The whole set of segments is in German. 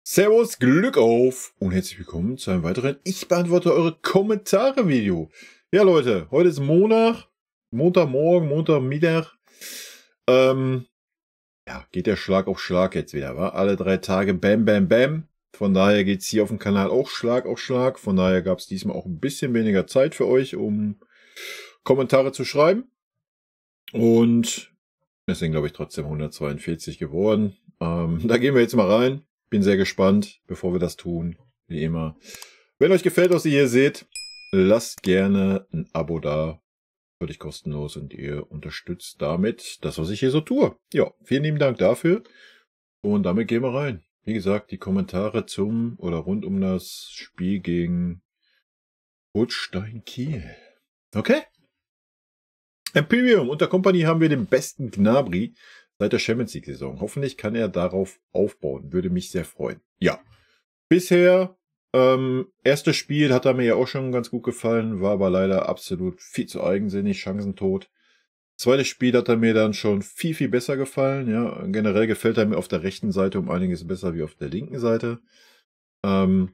Servus, Glück auf und herzlich willkommen zu einem weiteren Ich beantworte eure Kommentare Video. Ja Leute, heute ist Montagmorgen, Montagmittag. Ja, geht der Schlag auf Schlag jetzt wieder, wa? Alle 3 Tage Bam, Bam, Bam. Von daher geht es hier auf dem Kanal auch Schlag auf Schlag. Von daher gab es diesmal auch ein bisschen weniger Zeit für euch, um Kommentare zu schreiben. Und es sind, glaube ich, trotzdem 142 geworden. Da gehen wir jetzt mal rein. Bin sehr gespannt, bevor wir das tun, wie immer. Wenn euch gefällt, was ihr hier seht, lasst gerne ein Abo da. Völlig kostenlos und ihr unterstützt damit das, was ich hier so tue. Ja, vielen lieben Dank dafür. Und damit gehen wir rein. Wie gesagt, die Kommentare zum oder rund um das Spiel gegen Holstein Kiel. Okay? Imperium und der Company haben wir den besten Gnabry seit der Champions League Saison. Hoffentlich kann er darauf aufbauen. Würde mich sehr freuen. Ja. Bisher, erstes Spiel hat er mir ja auch schon ganz gut gefallen, war aber leider absolut viel zu eigensinnig, chancentot. Zweites Spiel hat er mir dann schon viel, viel besser gefallen. Ja, generell gefällt er mir auf der rechten Seite um einiges besser wie auf der linken Seite. Und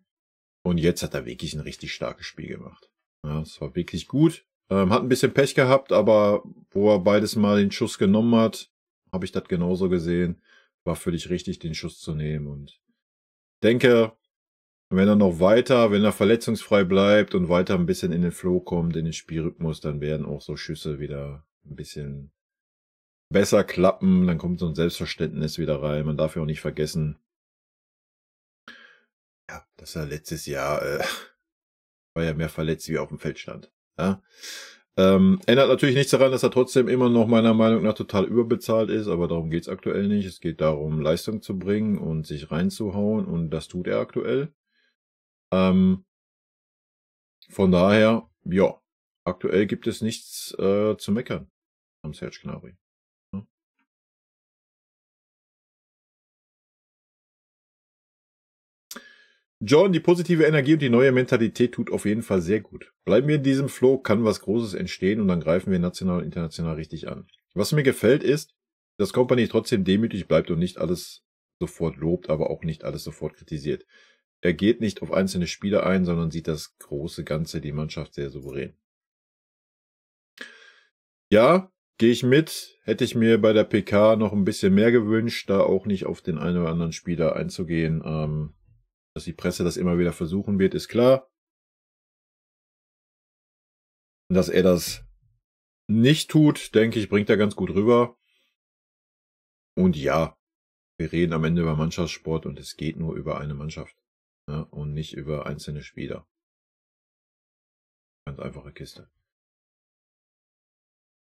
jetzt hat er wirklich ein richtig starkes Spiel gemacht. Ja, es war wirklich gut. Hat ein bisschen Pech gehabt, aber wo er beides Mal den Schuss genommen hat, habe ich das genauso gesehen. War völlig richtig, den Schuss zu nehmen. Und denke, wenn er verletzungsfrei bleibt und weiter ein bisschen in den Flow kommt, in den Spielrhythmus, dann werden auch so Schüsse wieder ein bisschen besser klappen. Dann kommt so ein Selbstverständnis wieder rein. Man darf ja auch nicht vergessen, ja, dass er letztes Jahr war ja mehr verletzt, wie er auf dem Feld stand. Ja. Ändert natürlich nichts daran, dass er trotzdem immer noch meiner Meinung nach total überbezahlt ist, aber darum geht es aktuell nicht. Es geht darum, Leistung zu bringen und sich reinzuhauen und das tut er aktuell. Von daher, ja, aktuell gibt es nichts zu meckern am Serge Gnabry. Ja. John, die positive Energie und die neue Mentalität tut auf jeden Fall sehr gut. Bleiben wir in diesem Flow, kann was Großes entstehen und dann greifen wir national und international richtig an. Was mir gefällt ist, dass Company trotzdem demütig bleibt und nicht alles sofort lobt, aber auch nicht alles sofort kritisiert. Er geht nicht auf einzelne Spieler ein, sondern sieht das große Ganze, die Mannschaft sehr souverän. Ja, gehe ich mit. Hätte ich mir bei der PK noch ein bisschen mehr gewünscht, da auch nicht auf den einen oder anderen Spieler einzugehen. Dass die Presse das immer wieder versuchen wird, ist klar. Dass er das nicht tut, denke ich, bringt er ganz gut rüber. Und ja, wir reden am Ende über Mannschaftssport und es geht nur über eine Mannschaft. Ja, und nicht über einzelne Spieler. Ganz einfache Kiste.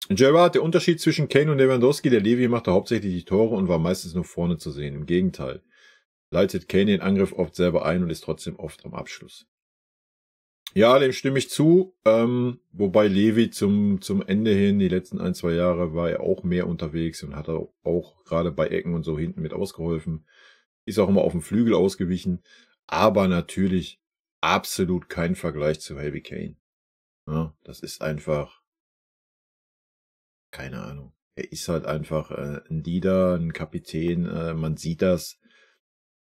Gerrard, der Unterschied zwischen Kane und Lewandowski, der Levi machte hauptsächlich die Tore und war meistens nur vorne zu sehen. Im Gegenteil. Leitet Kane den Angriff oft selber ein und ist trotzdem oft am Abschluss. Ja, dem stimme ich zu. Wobei Levi zum Ende hin, die letzten 1-2 Jahre, war er auch mehr unterwegs und hat auch gerade bei Ecken und so hinten mit ausgeholfen. Ist auch immer auf dem Flügel ausgewichen. Aber natürlich absolut kein Vergleich zu Harry Kane. Ja, das ist einfach, keine Ahnung. Er ist halt einfach ein Leader, ein Kapitän. Man sieht das,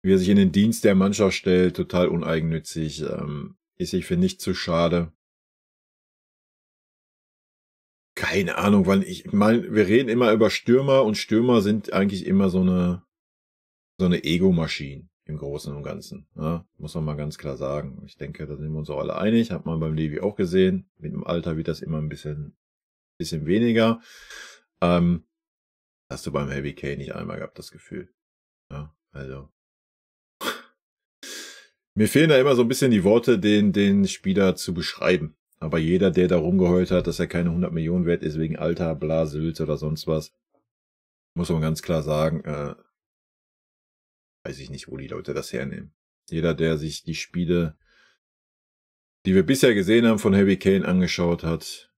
wie er sich in den Dienst der Mannschaft stellt. Total uneigennützig. Ist sich für nichts zu schade. Keine Ahnung, wann ich meine, wir reden immer über Stürmer und Stürmer sind eigentlich immer so eine Ego-Maschine im Großen und Ganzen. Ja, muss man mal ganz klar sagen. Ich denke, da sind wir uns auch alle einig. Hat man beim Levi auch gesehen. Mit dem Alter wird das immer ein bisschen weniger. Hast du beim Harry Kane nicht einmal gehabt, das Gefühl. Ja, also. Mir fehlen da immer so ein bisschen die Worte, den Spieler zu beschreiben. Aber jeder, der da rumgeheult hat, dass er keine 100 Millionen wert ist wegen Alter, bla, Sylt oder sonst was, muss man ganz klar sagen, weiß ich nicht, wo die Leute das hernehmen. Jeder, der sich die Spiele, die wir bisher gesehen haben, von Harry Kane angeschaut hat,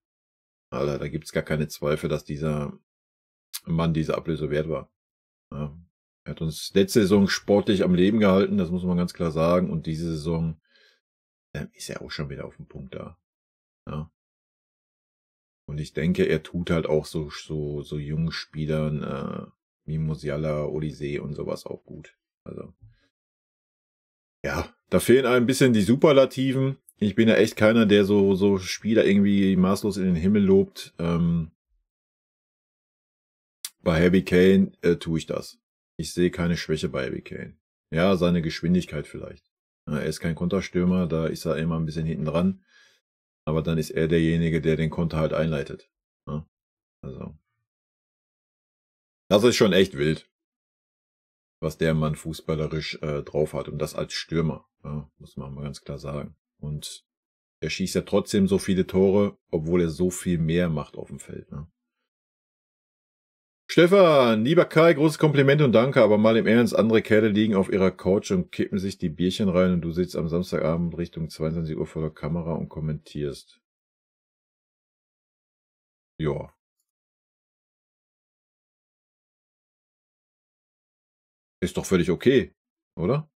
Alter, da gibt's gar keine Zweifel, dass dieser Mann diese Ablöse wert war. Ja. Er hat uns letzte Saison sportlich am Leben gehalten, das muss man ganz klar sagen. Und diese Saison ist er auch schon wieder auf dem Punkt da. Ja. Und ich denke, er tut halt auch so jungen Spielern wie Musiala, Olise und sowas auch gut. Also Ja, da fehlen ein bisschen die Superlativen. Ich bin ja echt keiner, der so Spieler irgendwie maßlos in den Himmel lobt. Bei Harry Kane tue ich das. Ich sehe keine Schwäche bei Harry Kane. Ja, seine Geschwindigkeit vielleicht. Ja, er ist kein Konterstürmer, da ist er immer ein bisschen hinten dran. Aber dann ist er derjenige, der den Konter halt einleitet. Ja, also, das ist schon echt wild, was der Mann fußballerisch drauf hat. Und das als Stürmer, ja, muss man mal ganz klar sagen. Und er schießt ja trotzdem so viele Tore, obwohl er so viel mehr macht auf dem Feld. Ne? Stefan, lieber Kai, großes Kompliment und danke, aber mal im Ernst, andere Kerle liegen auf ihrer Couch und kippen sich die Bierchen rein und du sitzt am Samstagabend Richtung 22 Uhr vor der Kamera und kommentierst. Ja. Ist doch völlig okay, oder?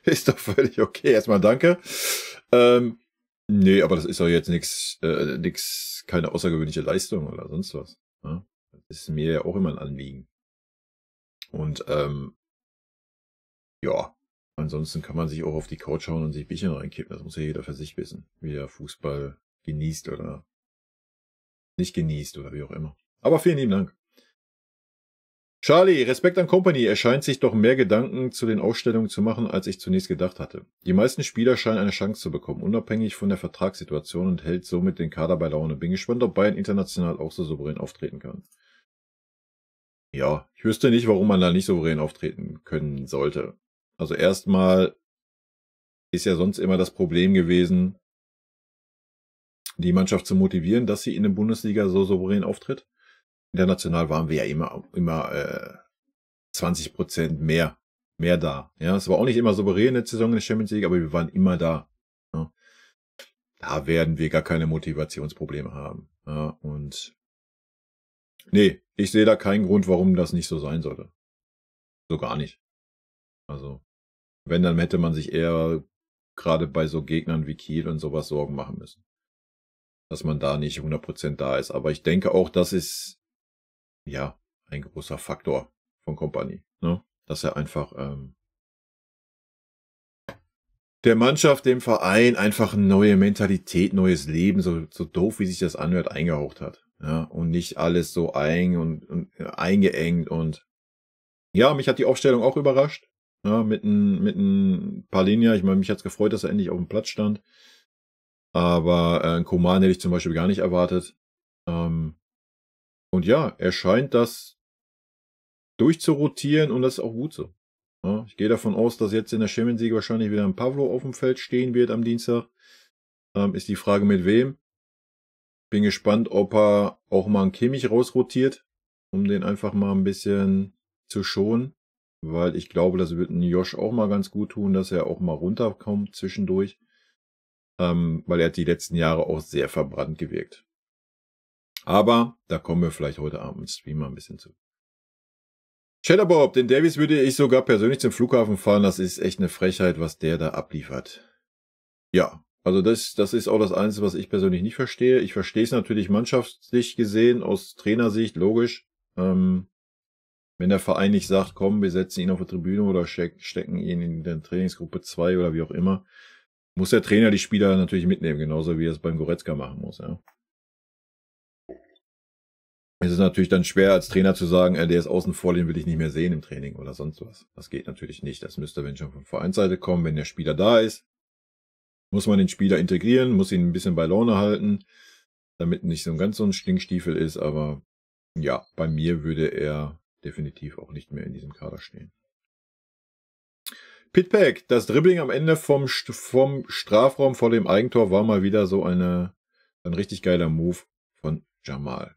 Ist doch völlig okay. Erstmal danke. Nee, aber das ist doch jetzt nix, keine außergewöhnliche Leistung oder sonst was. Ne? Das ist mir ja auch immer ein Anliegen. Und ja, ansonsten kann man sich auch auf die Couch hauen und sich Bierchen reinkippen. Das muss ja jeder für sich wissen, wie er Fußball genießt oder nicht genießt oder wie auch immer. Aber vielen lieben Dank. Charlie, Respekt an Company. Er scheint sich doch mehr Gedanken zu den Ausstellungen zu machen, als ich zunächst gedacht hatte. Die meisten Spieler scheinen eine Chance zu bekommen, unabhängig von der Vertragssituation und hält somit den Kader bei Laune. Bin gespannt, ob Bayern international auch so souverän auftreten kann. Ja, ich wüsste nicht, warum man da nicht souverän auftreten können sollte. Also erstmal ist ja sonst immer das Problem gewesen, die Mannschaft zu motivieren, dass sie in der Bundesliga so souverän auftritt. International waren wir ja immer 20% mehr da. Ja, es war auch nicht immer souverän in der Saison in der Champions League, aber wir waren immer da. Ja. Da werden wir gar keine Motivationsprobleme haben. Ja, und nee, ich sehe da keinen Grund, warum das nicht so sein sollte. So gar nicht. Also, wenn, dann hätte man sich eher gerade bei so Gegnern wie Kiel und sowas Sorgen machen müssen. Dass man da nicht 100% da ist. Aber ich denke auch, das ist ja ein großer Faktor von Kompanie. Ne? Dass er einfach der Mannschaft, dem Verein einfach eine neue Mentalität, neues Leben, so doof wie sich das anhört, eingehaucht hat. Ja, und nicht alles so und eingeengt und ja, mich hat die Aufstellung auch überrascht. Ja, mit ein Palinja. Ich meine, mich hat's gefreut, dass er endlich auf dem Platz stand. Aber Coman hätte ich zum Beispiel gar nicht erwartet. Und ja, er scheint das durchzurotieren und das ist auch gut so. Ja, ich gehe davon aus, dass jetzt in der Champions League wahrscheinlich wieder ein Pavlo auf dem Feld stehen wird am Dienstag. Ist die Frage mit wem. Bin gespannt, ob er auch mal einen Kimmich rausrotiert, um den einfach mal ein bisschen zu schonen. Weil ich glaube, das wird ein Josh auch mal ganz gut tun, dass er auch mal runterkommt zwischendurch. Weil er hat die letzten Jahre auch sehr verbrannt gewirkt. Aber da kommen wir vielleicht heute Abend im Stream mal ein bisschen zu. Shadowbob, den Davies würde ich sogar persönlich zum Flughafen fahren. Das ist echt eine Frechheit, was der da abliefert. Ja, also das ist auch das Einzige, was ich persönlich nicht verstehe. Ich verstehe es natürlich mannschaftlich gesehen, aus Trainersicht, logisch. Wenn der Verein nicht sagt, komm, wir setzen ihn auf die Tribüne oder stecken ihn in der Trainingsgruppe 2 oder wie auch immer, muss der Trainer die Spieler natürlich mitnehmen, genauso wie er es beim Goretzka machen muss. Ja. Es ist natürlich dann schwer als Trainer zu sagen, der ist außen vor, den will ich nicht mehr sehen im Training oder sonst was. Das geht natürlich nicht. Das müsste, wenn schon von Vereinsseite kommen, wenn der Spieler da ist, muss man den Spieler integrieren, muss ihn ein bisschen bei Laune halten, damit nicht so ein Stinkstiefel ist. Aber ja, bei mir würde er definitiv auch nicht mehr in diesem Kader stehen. Pitpack, das Dribbling am Ende vom Strafraum vor dem Eigentor war mal wieder so ein richtig geiler Move von Jamal.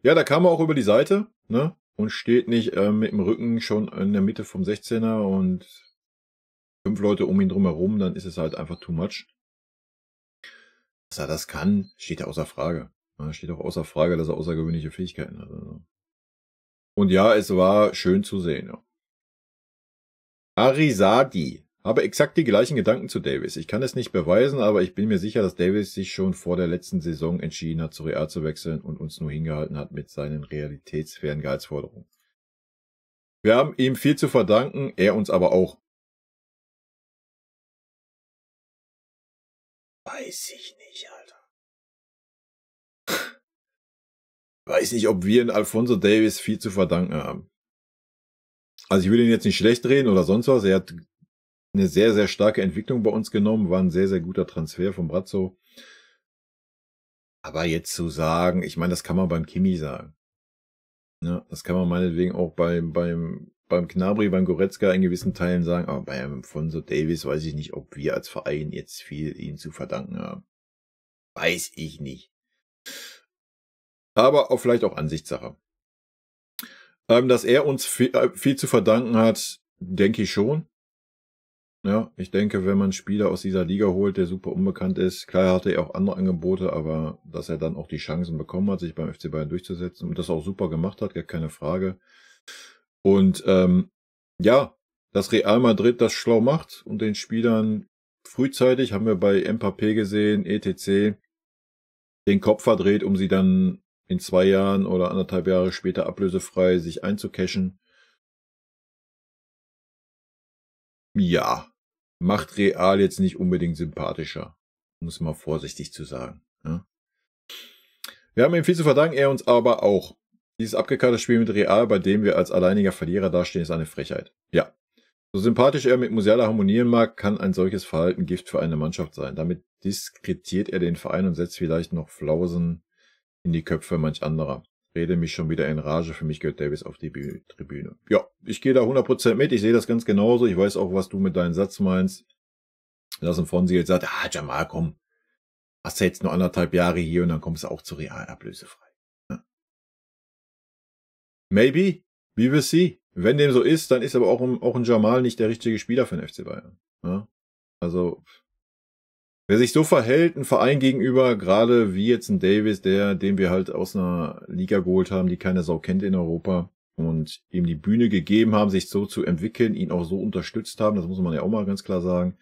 Ja, da kam er auch über die Seite, ne? Und steht nicht mit dem Rücken schon in der Mitte vom 16er und 5 Leute um ihn drum herum, dann ist es halt einfach too much. Dass er das kann, steht ja außer Frage. Ja, steht auch außer Frage, dass er außergewöhnliche Fähigkeiten hat. Also. Und ja, es war schön zu sehen. Ja. Arizadi. Habe exakt die gleichen Gedanken zu Davis. Ich kann es nicht beweisen, aber ich bin mir sicher, dass Davis sich schon vor der letzten Saison entschieden hat, zu Real zu wechseln und uns nur hingehalten hat mit seinen realitätsfernen Gehaltsforderungen. Wir haben ihm viel zu verdanken, er uns aber auch. Weiß ich nicht, Alter. Weiß nicht, ob wir in Alphonso Davies viel zu verdanken haben. Also ich will ihn jetzt nicht schlecht reden oder sonst was. Er hat eine sehr, sehr starke Entwicklung bei uns genommen. War ein sehr, sehr guter Transfer von Brazzo. Aber jetzt zu sagen, ich meine, das kann man beim Kimi sagen. Ja, das kann man meinetwegen auch beim Gnabry, beim Goretzka in gewissen Teilen sagen. Aber bei Alphonso Davies weiß ich nicht, ob wir als Verein jetzt viel ihm zu verdanken haben. Weiß ich nicht. Aber auch vielleicht auch Ansichtssache. Dass er uns viel zu verdanken hat, denke ich schon. Ja, ich denke, wenn man einen Spieler aus dieser Liga holt, der super unbekannt ist, klar hatte er auch andere Angebote, aber dass er dann auch die Chancen bekommen hat, sich beim FC Bayern durchzusetzen und das auch super gemacht hat, gar keine Frage. Und ja, dass Real Madrid das schlau macht und den Spielern frühzeitig, haben wir bei Mbappé gesehen, etc., den Kopf verdreht, um sie dann in 2 Jahren oder 1,5 Jahre später ablösefrei sich einzucashen. Ja, macht Real jetzt nicht unbedingt sympathischer, um es mal vorsichtig zu sagen. Ja. Wir haben ihm viel zu verdanken, er uns aber auch. Dieses abgekackte Spiel mit Real, bei dem wir als alleiniger Verlierer dastehen, ist eine Frechheit. Ja. So sympathisch er mit Musiala harmonieren mag, kann ein solches Verhalten Gift für eine Mannschaft sein. Damit diskreditiert er den Verein und setzt vielleicht noch Flausen in die Köpfe manch anderer. Rede mich schon wieder in Rage, für mich gehört Davies auf die Tribüne. Ja, ich gehe da 100% mit, ich sehe das ganz genauso, ich weiß auch, was du mit deinem Satz meinst. Lassen Fonsi jetzt sagt, Jamal, komm, hast du jetzt nur 1,5 Jahre hier und dann kommst du auch zu Real ablösefrei. Ja. Maybe, we will see. Wenn dem so ist, dann ist aber auch ein Jamal nicht der richtige Spieler für den FC Bayern. Ja? Also, wer sich so verhält, ein Verein gegenüber, gerade wie jetzt ein Davies, den wir halt aus einer Liga geholt haben, die keine Sau kennt in Europa und ihm die Bühne gegeben haben, sich so zu entwickeln, ihn auch so unterstützt haben, das muss man ja auch mal ganz klar sagen,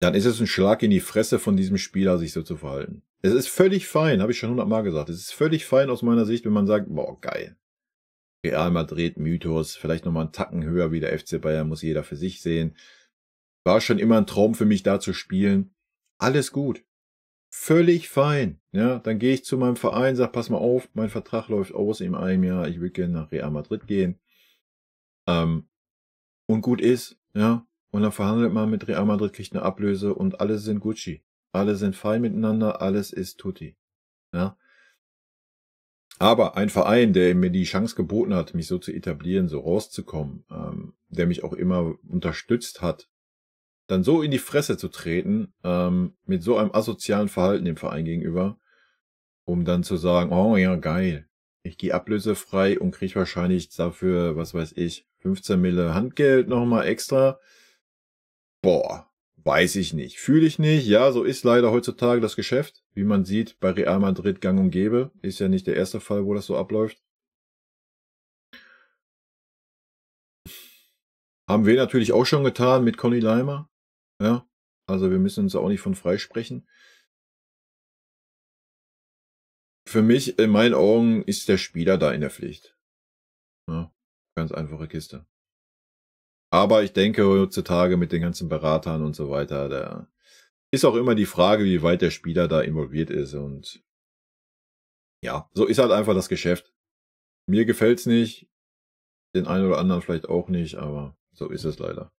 dann ist es ein Schlag in die Fresse von diesem Spieler, sich so zu verhalten. Es ist völlig fein, habe ich schon 100-mal gesagt, es ist völlig fein aus meiner Sicht, wenn man sagt, boah, geil. Real Madrid, Mythos, vielleicht nochmal einen Tacken höher wie der FC Bayern, muss jeder für sich sehen. War schon immer ein Traum für mich, da zu spielen. Alles gut. Völlig fein. Ja, dann gehe ich zu meinem Verein, sag, pass mal auf, mein Vertrag läuft aus in einem Jahr, ich will gerne nach Real Madrid gehen. Und gut ist, ja. Und dann verhandelt man mit Real Madrid, kriegt eine Ablöse und alle sind Gucci. Alle sind fein miteinander, alles ist tutti. Ja. Aber ein Verein, der mir die Chance geboten hat, mich so zu etablieren, so rauszukommen, der mich auch immer unterstützt hat, dann so in die Fresse zu treten, mit so einem asozialen Verhalten dem Verein gegenüber, um dann zu sagen, oh ja, geil, ich gehe ablösefrei und kriege wahrscheinlich dafür, was weiß ich, 15 Mille Handgeld nochmal extra. Boah, weiß ich nicht. Fühle ich nicht. Ja, so ist leider heutzutage das Geschäft. Wie man sieht, bei Real Madrid gang und gäbe. Ist ja nicht der erste Fall, wo das so abläuft. Haben wir natürlich auch schon getan mit Conny Leimer. Ja, also wir müssen uns auch nicht von freisprechen. Für mich, in meinen Augen, ist der Spieler da in der Pflicht. Ja, ganz einfache Kiste. Aber ich denke, heutzutage mit den ganzen Beratern und so weiter, da ist auch immer die Frage, wie weit der Spieler da involviert ist. Und ja, so ist halt einfach das Geschäft. Mir gefällt's nicht, den einen oder anderen vielleicht auch nicht, aber so ist es leider.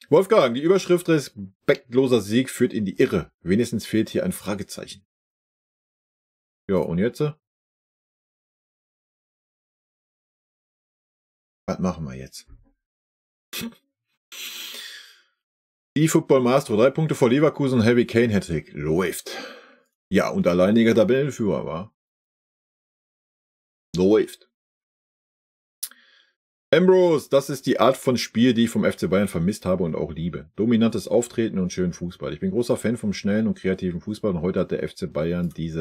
Wolfgang, die Überschrift respektloser Sieg führt in die Irre. Wenigstens fehlt hier ein Fragezeichen. Ja, und jetzt? Was machen wir jetzt? eFootball Master, 3 Punkte vor Leverkusen, Harry Kane Hattrick. Läuft. Ja, und alleiniger Tabellenführer war. Läuft. Ambrose, das ist die Art von Spiel, die ich vom FC Bayern vermisst habe und auch liebe. Dominantes Auftreten und schönen Fußball. Ich bin großer Fan vom schnellen und kreativen Fußball und heute hat der FC Bayern dies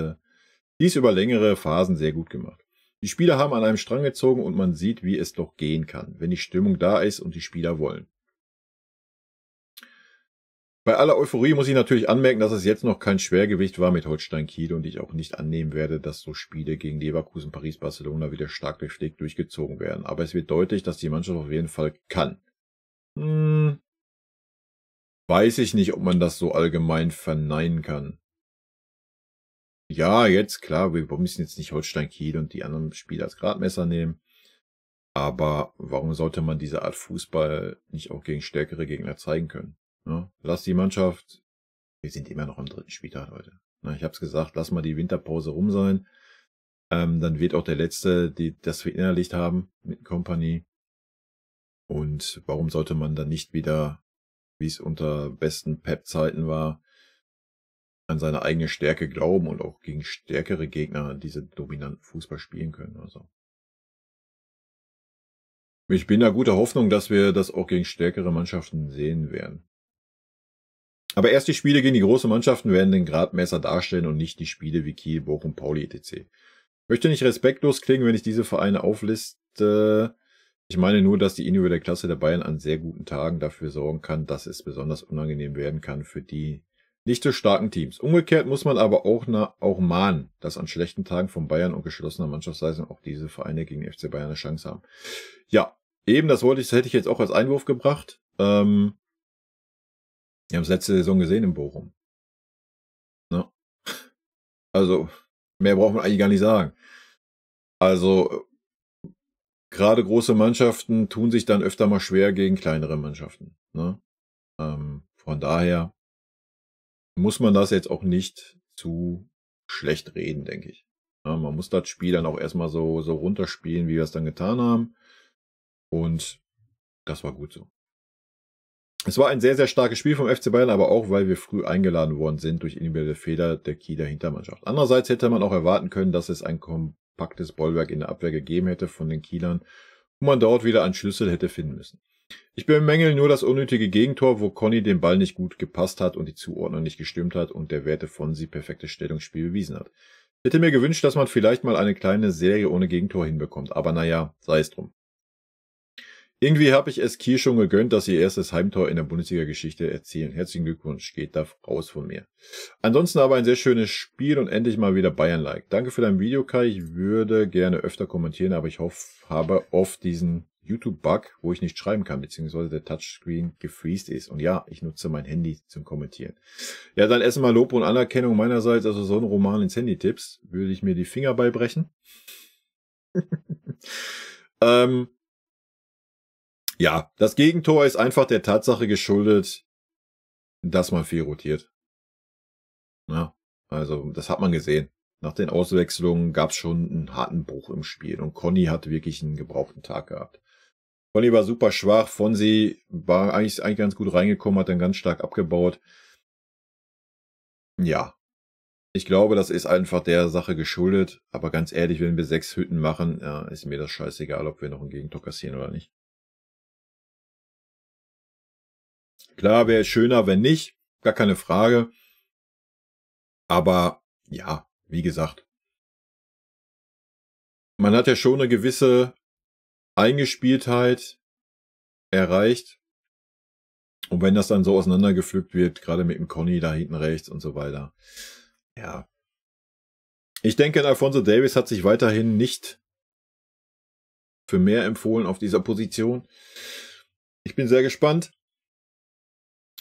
über längere Phasen sehr gut gemacht. Die Spieler haben an einem Strang gezogen und man sieht, wie es doch gehen kann, wenn die Stimmung da ist und die Spieler wollen. Bei aller Euphorie muss ich natürlich anmerken, dass es jetzt noch kein Schwergewicht war mit Holstein Kiel und ich auch nicht annehmen werde, dass so Spiele gegen Leverkusen, Paris, Barcelona wieder stark durchpflegt durchgezogen werden. Aber es wird deutlich, dass die Mannschaft auf jeden Fall kann. Weiß ich nicht, ob man das so allgemein verneinen kann. Ja, jetzt klar, wir müssen jetzt nicht Holstein Kiel und die anderen Spiele als Gradmesser nehmen. Aber warum sollte man diese Art Fußball nicht auch gegen stärkere Gegner zeigen können? Ja, lass die Mannschaft, wir sind immer noch am 3. Spieltag heute. Na, ich habe es gesagt, lass mal die Winterpause rum sein. Dann wird auch der Letzte, die das verinnerlicht haben mit Company. Und warum sollte man dann nicht wieder, wie es unter besten Pep-Zeiten war, an seine eigene Stärke glauben und auch gegen stärkere Gegner diese dominanten Fußball spielen können? Also ich bin da guter Hoffnung, dass wir das auch gegen stärkere Mannschaften sehen werden. Aber erst die Spiele gegen die großen Mannschaften werden den Gradmesser darstellen und nicht die Spiele wie Kiel, Bochum, Pauli etc. Ich möchte nicht respektlos klingen, wenn ich diese Vereine aufliste. Ich meine nur, dass die individuelle Klasse der Bayern an sehr guten Tagen dafür sorgen kann, dass es besonders unangenehm werden kann für die nicht so starken Teams. Umgekehrt muss man aber auch mahnen, dass an schlechten Tagen von Bayern und geschlossener Mannschaftsleistung auch diese Vereine gegen FC Bayern eine Chance haben. Ja, eben, das hätte ich jetzt auch als Einwurf gebracht. Wir haben es letzte Saison gesehen in Bochum. Ne? Also, mehr braucht man eigentlich gar nicht sagen. Also, gerade große Mannschaften tun sich dann öfter mal schwer gegen kleinere Mannschaften. Ne? Von daher muss man das jetzt auch nicht zu schlecht reden, denke ich. Ja, man muss das Spiel dann auch erstmal so runterspielen, wie wir es dann getan haben. Und das war gut so. Es war ein sehr, sehr starkes Spiel vom FC Bayern, aber auch, weil wir früh eingeladen worden sind durch individuelle Fehler der Kieler Hintermannschaft. Andererseits hätte man auch erwarten können, dass es ein kompaktes Bollwerk in der Abwehr gegeben hätte von den Kielern, wo man dort wieder einen Schlüssel hätte finden müssen. Ich bemängel nur das unnötige Gegentor, wo Conny den Ball nicht gut gepasst hat und die Zuordnung nicht gestimmt hat und der Werte von sie perfektes Stellungsspiel bewiesen hat. Ich hätte mir gewünscht, dass man vielleicht mal eine kleine Serie ohne Gegentor hinbekommt, aber naja, sei es drum. Irgendwie habe ich es Kiel schon gegönnt, dass sie ihr erstes Heimtor in der Bundesliga-Geschichte erzielen. Herzlichen Glückwunsch, geht da raus von mir. Ansonsten aber ein sehr schönes Spiel und endlich mal wieder Bayern-like. Danke für dein Video, Kai. Ich würde gerne öfter kommentieren, aber ich habe oft diesen YouTube-Bug, wo ich nicht schreiben kann, beziehungsweise der Touchscreen gefreezed ist. Und ja, ich nutze mein Handy zum Kommentieren. Ja, dann erstmal Lob und Anerkennung meinerseits. Also so ein Roman ins Handy-Tipps würde ich mir die Finger beibrechen. Ja, das Gegentor ist einfach der Tatsache geschuldet, dass man viel rotiert. Ja, also das hat man gesehen. Nach den Auswechslungen gab es schon einen harten Bruch im Spiel und Conny hat wirklich einen gebrauchten Tag gehabt. Conny war super schwach, Fonsi war eigentlich ganz gut reingekommen, hat dann ganz stark abgebaut. Ja, ich glaube, das ist einfach der Sache geschuldet. Aber ganz ehrlich, wenn wir 6 Hütten machen, ja, ist mir das scheißegal, ob wir noch ein Gegentor kassieren oder nicht. Klar, wäre es schöner, wenn nicht. Gar keine Frage. Aber ja, wie gesagt, man hat ja schon eine gewisse Eingespieltheit erreicht. Und wenn das dann so auseinandergepflückt wird, gerade mit dem Conny da hinten rechts und so weiter. Ja. Ich denke, Alphonso Davies hat sich weiterhin nicht für mehr empfohlen auf dieser Position. Ich bin sehr gespannt.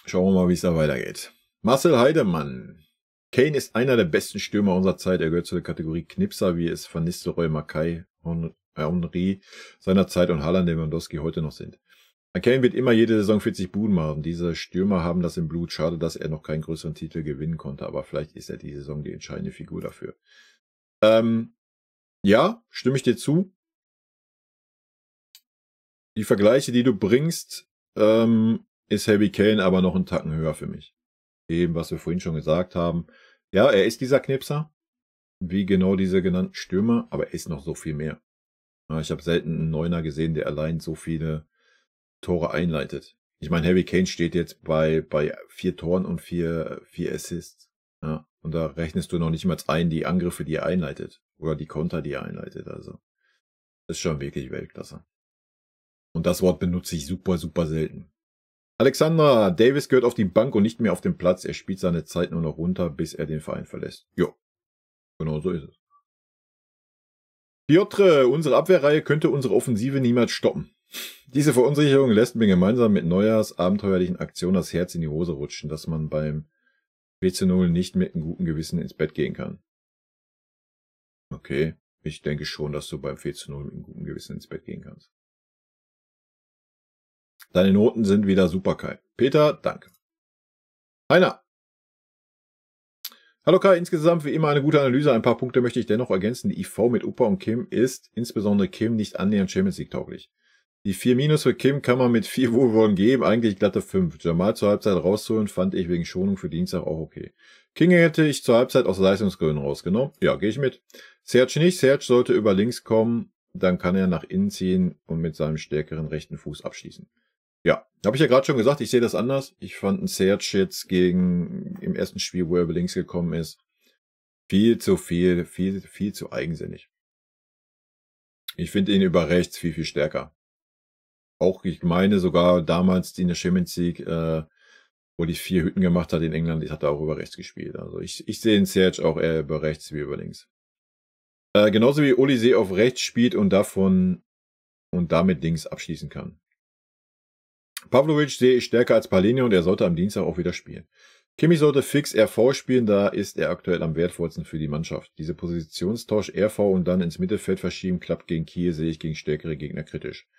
Schauen wir mal, wie es da weitergeht. Marcel Heidemann. Kane ist einer der besten Stürmer unserer Zeit. Er gehört zur Kategorie Knipser, wie es Van Nistelrooy, Mackay, Henry seiner Zeit und Haaland, Lewandowski heute noch sind. Kane wird immer jede Saison 40 Buden machen. Diese Stürmer haben das im Blut. Schade, dass er noch keinen größeren Titel gewinnen konnte, aber vielleicht ist er diese Saison die entscheidende Figur dafür. Ja, stimme ich dir zu. Die Vergleiche, die du bringst, ist Harry Kane aber noch einen Tacken höher für mich. Eben, was wir vorhin schon gesagt haben. Ja, er ist dieser Knipser, wie genau diese genannten Stürmer, aber er ist noch so viel mehr. Ich habe selten einen Neuner gesehen, der allein so viele Tore einleitet. Ich meine, Harry Kane steht jetzt bei 4 Toren und 4 Assists. Ja, und da rechnest du noch nicht mal ein, die Angriffe, die er einleitet. Oder die Konter, die er einleitet. Also, das ist schon wirklich Weltklasse. Und das Wort benutze ich super, super selten. Alexandra, Davis gehört auf die Bank und nicht mehr auf den Platz. Er spielt seine Zeit nur noch runter, bis er den Verein verlässt. Jo, genau so ist es. Piotr, unsere Abwehrreihe könnte unsere Offensive niemals stoppen. Diese Verunsicherung lässt mir gemeinsam mit Neujahrs abenteuerlichen Aktionen das Herz in die Hose rutschen, dass man beim 4:0 nicht mit einem guten Gewissen ins Bett gehen kann. Okay, ich denke schon, dass du beim 4:0 mit einem guten Gewissen ins Bett gehen kannst. Deine Noten sind wieder super, Kai. Peter, danke. Heiner. Hallo Kai, insgesamt wie immer eine gute Analyse. Ein paar Punkte möchte ich dennoch ergänzen. Die IV mit Upa und Kim ist, insbesondere Kim, nicht annähernd Champions League tauglich. Die 4- für Kim kann man mit 4 Wohlwollen geben, eigentlich glatte 5. Jamal zur Halbzeit rauszuholen, fand ich wegen Schonung für Dienstag auch okay. King hätte ich zur Halbzeit aus Leistungsgründen rausgenommen. Ja, gehe ich mit. Serge nicht. Serge sollte über links kommen, dann kann er nach innen ziehen und mit seinem stärkeren rechten Fuß abschließen. Ja, habe ich ja gerade schon gesagt, ich sehe das anders. Ich fand einen Serge jetzt im ersten Spiel, wo er über links gekommen ist, viel zu eigensinnig. Ich finde ihn über rechts viel stärker. Auch, ich meine sogar damals die in der Champions League, wo die 4 Hütten gemacht hat in England, hat er auch über rechts gespielt. Also ich sehe den Serge auch eher über rechts wie über links. Genauso wie Olise auf rechts spielt und damit links abschließen kann. Pavlovic sehe ich stärker als Palhinha und er sollte am Dienstag auch wieder spielen. Kimmich sollte fix RV spielen, da ist er aktuell am wertvollsten für die Mannschaft. Diese Positionstausch RV und dann ins Mittelfeld verschieben klappt gegen Kiel, sehe ich gegen stärkere Gegner kritisch.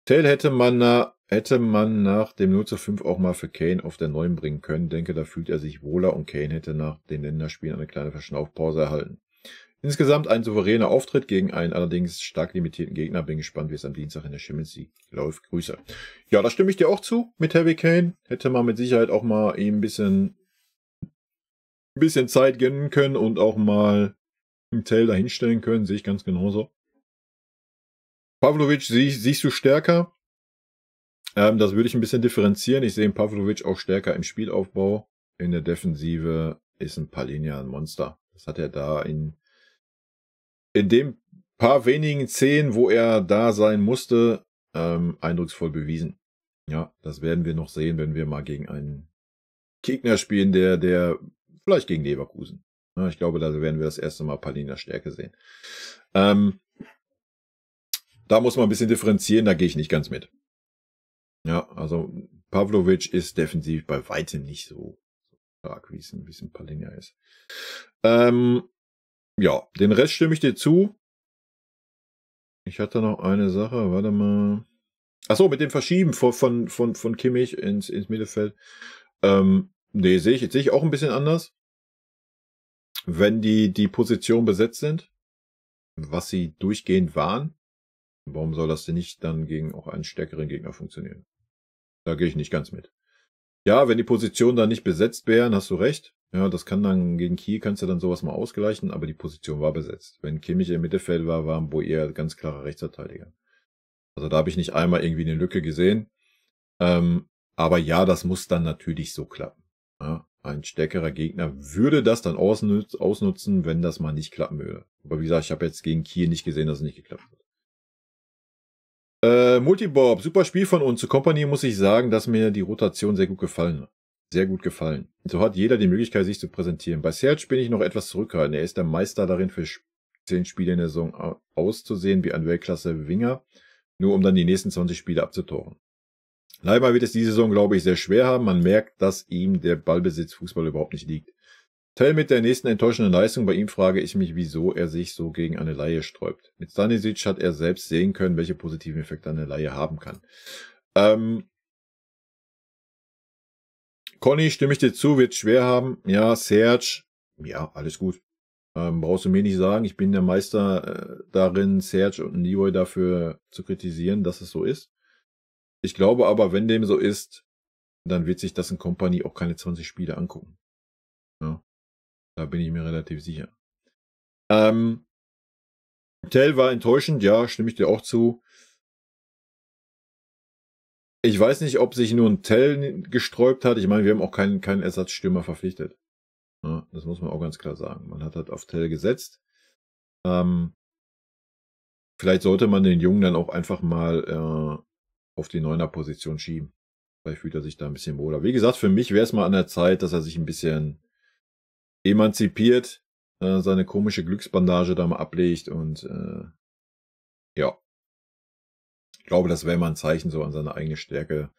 Tell hätte man nach dem 0:5 auch mal für Kane auf der 9 bringen können. Denke, da fühlt er sich wohler und Kane hätte nach den Länderspielen eine kleine Verschnaufpause erhalten. Insgesamt ein souveräner Auftritt gegen einen allerdings stark limitierten Gegner. Bin gespannt, wie es am Dienstag in der Champions League läuft. Grüße. Ja, da stimme ich dir auch zu mit Harry Kane. Hätte man mit Sicherheit auch mal ihm ein bisschen Zeit gönnen können und auch mal im Tell dahinstellen können. Sehe ich ganz genauso. Pavlovic siehst du stärker. Das würde ich ein bisschen differenzieren. Ich sehe Pavlovic auch stärker im Spielaufbau. In der Defensive ist ein Palhinha ein Monster. Das hat er da in dem paar wenigen Szenen, wo er da sein musste, eindrucksvoll bewiesen. Ja, das werden wir noch sehen, wenn wir mal gegen einen Gegner spielen, der vielleicht gegen Leverkusen. Ja, ich glaube, da werden wir das erste Mal Palhinha Stärke sehen. Da muss man ein bisschen differenzieren, da gehe ich nicht ganz mit. Ja, also Pavlovic ist defensiv bei weitem nicht so stark, wie es ein Palhinha ist. Ja, den Rest stimme ich dir zu. Ich hatte noch eine Sache, warte mal. Achso, mit dem Verschieben von Kimmich ins Mittelfeld. Nee, sehe ich auch ein bisschen anders. Wenn die Positionen besetzt sind, was sie durchgehend waren, warum soll das denn nicht dann gegen auch einen stärkeren Gegner funktionieren? Da gehe ich nicht ganz mit. Ja, wenn die Positionen dann nicht besetzt wären, hast du recht. Ja, das kann dann gegen Kiel, kannst du dann sowas mal ausgleichen, aber die Position war besetzt. Wenn Kimmich im Mittelfeld war Boer ganz klarer Rechtsverteidiger. Also da habe ich nicht einmal irgendwie eine Lücke gesehen. Aber ja, das muss dann natürlich so klappen. Ja, ein stärkerer Gegner würde das dann ausnutzen, wenn das mal nicht klappen würde. Aber wie gesagt, ich habe jetzt gegen Kiel nicht gesehen, dass es nicht geklappt hat. Multibob, super Spiel von uns. Zu Company muss ich sagen, dass mir die Rotation sehr gut gefallen hat. Sehr gut gefallen. So hat jeder die Möglichkeit, sich zu präsentieren. Bei Serge bin ich noch etwas zurückhaltend. Er ist der Meister darin, für 10 Spiele in der Saison auszusehen wie ein Weltklasse-Winger, nur um dann die nächsten 20 Spiele abzutauchen. Leider wird es diese Saison, glaube ich, sehr schwer haben. Man merkt, dass ihm der Ballbesitz Fußball überhaupt nicht liegt. Tell mit der nächsten enttäuschenden Leistung. Bei ihm frage ich mich, wieso er sich so gegen eine Laie sträubt. Mit Stanisic hat er selbst sehen können, welche positiven Effekte eine Laie haben kann. Conny, stimme ich dir zu, wird schwer haben. Ja, Serge, ja, alles gut. Brauchst du mir nicht sagen, ich bin der Meister darin, Serge und Leroy dafür zu kritisieren, dass es so ist. Ich glaube aber, wenn dem so ist, dann wird sich das in Company auch keine 20 Spiele angucken. Ja, da bin ich mir relativ sicher. Tell war enttäuschend, ja, stimme ich dir auch zu. Ich weiß nicht, ob sich nur ein Tell gesträubt hat. Ich meine, wir haben auch keinen Ersatzstürmer verpflichtet. Ja, das muss man auch ganz klar sagen. Man hat halt auf Tell gesetzt. Vielleicht sollte man den Jungen dann auch einfach mal auf die 9er-Position schieben. Vielleicht fühlt er sich da ein bisschen wohler. Wie gesagt, für mich wäre es mal an der Zeit, dass er sich ein bisschen emanzipiert, seine komische Glücksbandage da mal ablegt und ja. Ich glaube, das wäre mal ein Zeichen so an seine eigene Stärke.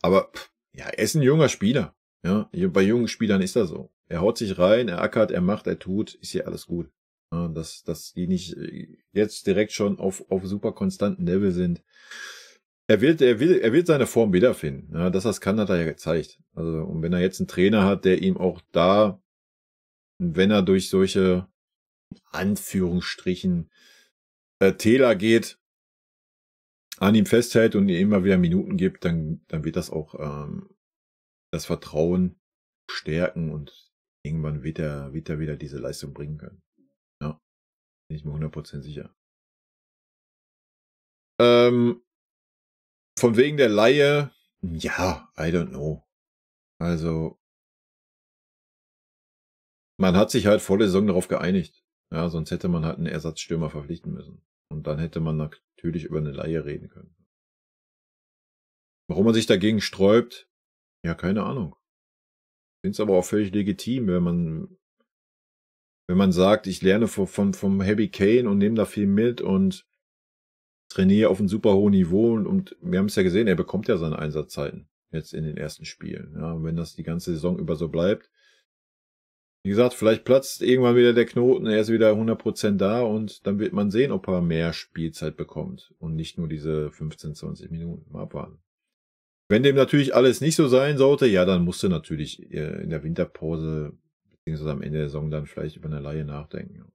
Aber ja, er ist ein junger Spieler. Ja, bei jungen Spielern ist das so. Er haut sich rein, er ackert, er macht, er tut, ist hier alles gut. Ja, dass die nicht jetzt direkt schon auf super konstanten Level sind. Er wird seine Form wiederfinden. Ja, dass er es kann, hat er ja gezeigt. Also, und wenn er jetzt einen Trainer hat, der ihm auch da, wenn er durch solche Anführungsstrichen Täler geht, an ihm festhält und ihm immer wieder Minuten gibt, dann wird das auch das Vertrauen stärken und irgendwann wird er wieder diese Leistung bringen können. Ja, bin ich mir 100% sicher. Von wegen der Laie, ja, I don't know. Also, man hat sich halt vor der Saison darauf geeinigt. Ja, sonst hätte man halt einen Ersatzstürmer verpflichten müssen. Und dann hätte man natürlich über eine Laie reden können. Warum man sich dagegen sträubt, ja, keine Ahnung. Ich finde es aber auch völlig legitim, wenn man sagt, ich lerne vom Harry Kane und nehme da viel mit und trainiere auf einem super hohen Niveau und wir haben es ja gesehen, er bekommt ja seine Einsatzzeiten jetzt in den ersten Spielen. Ja, und wenn das die ganze Saison über so bleibt, wie gesagt, vielleicht platzt irgendwann wieder der Knoten, er ist wieder 100% da und dann wird man sehen, ob er mehr Spielzeit bekommt und nicht nur diese 15, 20 Minuten. Mal abwarten. Wenn dem natürlich alles nicht so sein sollte, ja, dann musst du natürlich in der Winterpause beziehungsweise am Ende der Saison dann vielleicht über eine Laie nachdenken.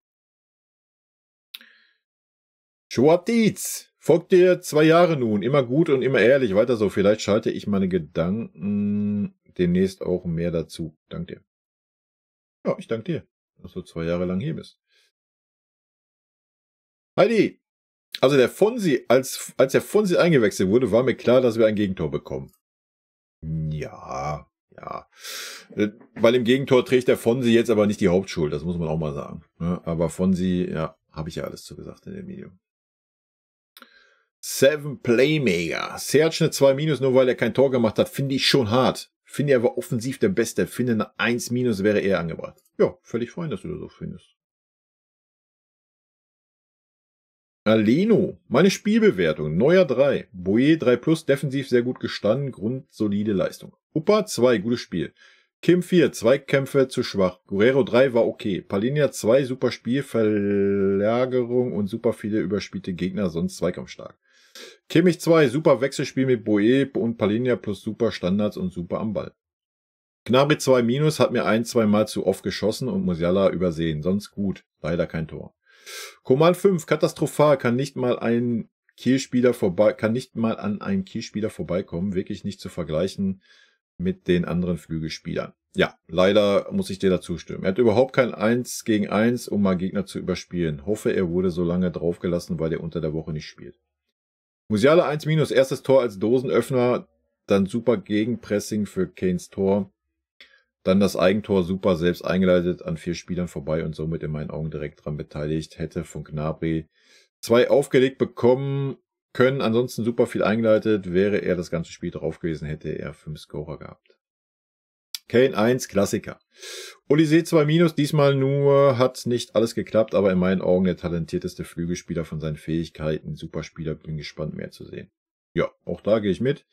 Schwartiz, folgt dir 2 Jahre nun, immer gut und immer ehrlich, weiter so. Vielleicht schalte ich meine Gedanken demnächst auch mehr dazu. Dank dir. Ja, ich danke dir, dass du 2 Jahre lang hier bist. Heidi, also der Fonsi, als der Fonsi eingewechselt wurde, war mir klar, dass wir ein Gegentor bekommen. Ja. Weil im Gegentor trägt der Fonsi jetzt aber nicht die Hauptschuld, das muss man auch mal sagen. Aber Fonsi, ja, habe ich ja alles zu gesagt in dem Video. 7 Playmaker. Serge eine 2-, nur weil er kein Tor gemacht hat, finde ich schon hart. Finde er aber offensiv der Beste. Finde eine 1- wäre eher angebracht. Ja, völlig fein, dass du das so findest. Aleno, meine Spielbewertung, neuer 3. Boye 3+, defensiv sehr gut gestanden, grundsolide Leistung. Uppa 2, gutes Spiel. Kim 4, Zweikämpfe zu schwach. Guerrero 3 war okay. Palinja 2, super Spiel, Verlagerung und super viele überspielte Gegner, sonst zweikampfstark. Kimmich 2, super Wechselspiel mit Boye und Palinja plus super Standards und super am Ball. Gnabry 2-, hat mir 1-2 Mal zu oft geschossen und Musiala übersehen, sonst gut, leider kein Tor. Coman 5, katastrophal, kann nicht mal an einen Kielspieler vorbeikommen, wirklich nicht zu vergleichen mit den anderen Flügelspielern. Ja, leider muss ich dir dazu stimmen. Er hat überhaupt kein 1 gegen 1, um mal Gegner zu überspielen. Hoffe, er wurde so lange draufgelassen, weil er unter der Woche nicht spielt. Musiala 1-, erstes Tor als Dosenöffner, dann super Gegenpressing für Kanes Tor. Dann das Eigentor super selbst eingeleitet, an 4 Spielern vorbei und somit in meinen Augen direkt dran beteiligt. Hätte von Gnabry 2 aufgelegt bekommen können, ansonsten super viel eingeleitet. Wäre er das ganze Spiel drauf gewesen, hätte er 5 Scorer gehabt. Kane 1, Klassiker. Olise 2-, diesmal nur, hat nicht alles geklappt, aber in meinen Augen der talentierteste Flügelspieler von seinen Fähigkeiten. Superspieler, bin gespannt mehr zu sehen. Ja, auch da gehe ich mit.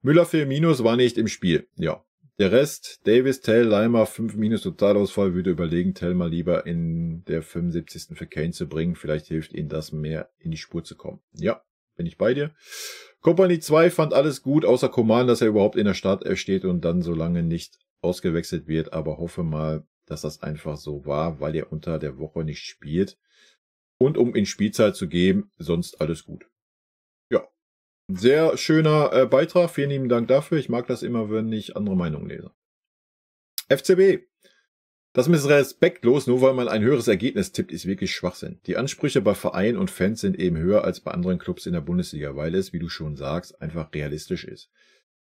Müller 4-, war nicht im Spiel. Ja. Der Rest, Davis, Tell, Leimer, 5-, Totalausfall, würde überlegen, Tell mal lieber in der 75. für Kane zu bringen. Vielleicht hilft ihnen das mehr in die Spur zu kommen. Ja, bin ich bei dir. Kompanie 2 fand alles gut, außer Coman, dass er überhaupt in der Startelf steht und dann so lange nicht ausgewechselt wird. Aber hoffe mal, dass das einfach so war, weil er unter der Woche nicht spielt. Und um in Spielzeit zu geben, sonst alles gut. Ja. Sehr schöner Beitrag. Vielen lieben Dank dafür. Ich mag das immer, wenn ich andere Meinungen lese. FCB. Das ist respektlos, nur weil man ein höheres Ergebnis tippt, ist wirklich Schwachsinn. Die Ansprüche bei Vereinen und Fans sind eben höher als bei anderen Clubs in der Bundesliga, weil es, wie du schon sagst, einfach realistisch ist.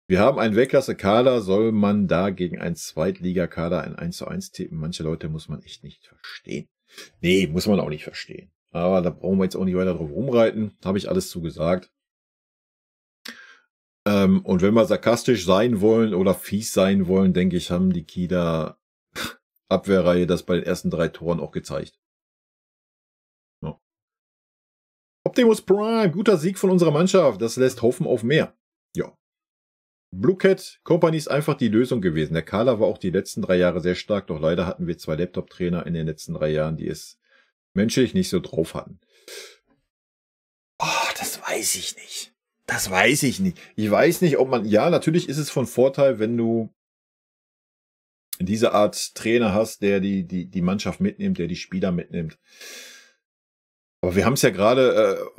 Wir haben einen Weltklasse-Kader, soll man da gegen einen Zweitligakader ein 1:1 tippen? Manche Leute muss man echt nicht verstehen. Nee, muss man auch nicht verstehen. Aber da brauchen wir jetzt auch nicht weiter drauf rumreiten. Habe ich alles zugesagt. Und wenn wir sarkastisch sein wollen oder fies sein wollen, denke ich, haben die Kieler Abwehrreihe das bei den ersten 3 Toren auch gezeigt. Ja. Optimus Prime, guter Sieg von unserer Mannschaft. Das lässt hoffen auf mehr. Ja. Blue Cat Company ist einfach die Lösung gewesen. Der Kader war auch die letzten 3 Jahre sehr stark, doch leider hatten wir 2 Laptop-Trainer in den letzten 3 Jahren, die es menschlich nicht so drauf hatten. Oh, das weiß ich nicht. Das weiß ich nicht. Ich weiß nicht, ob man... Ja, natürlich ist es von Vorteil, wenn du diese Art Trainer hast, der die Mannschaft mitnimmt, der die Spieler mitnimmt. Aber wir haben es ja gerade...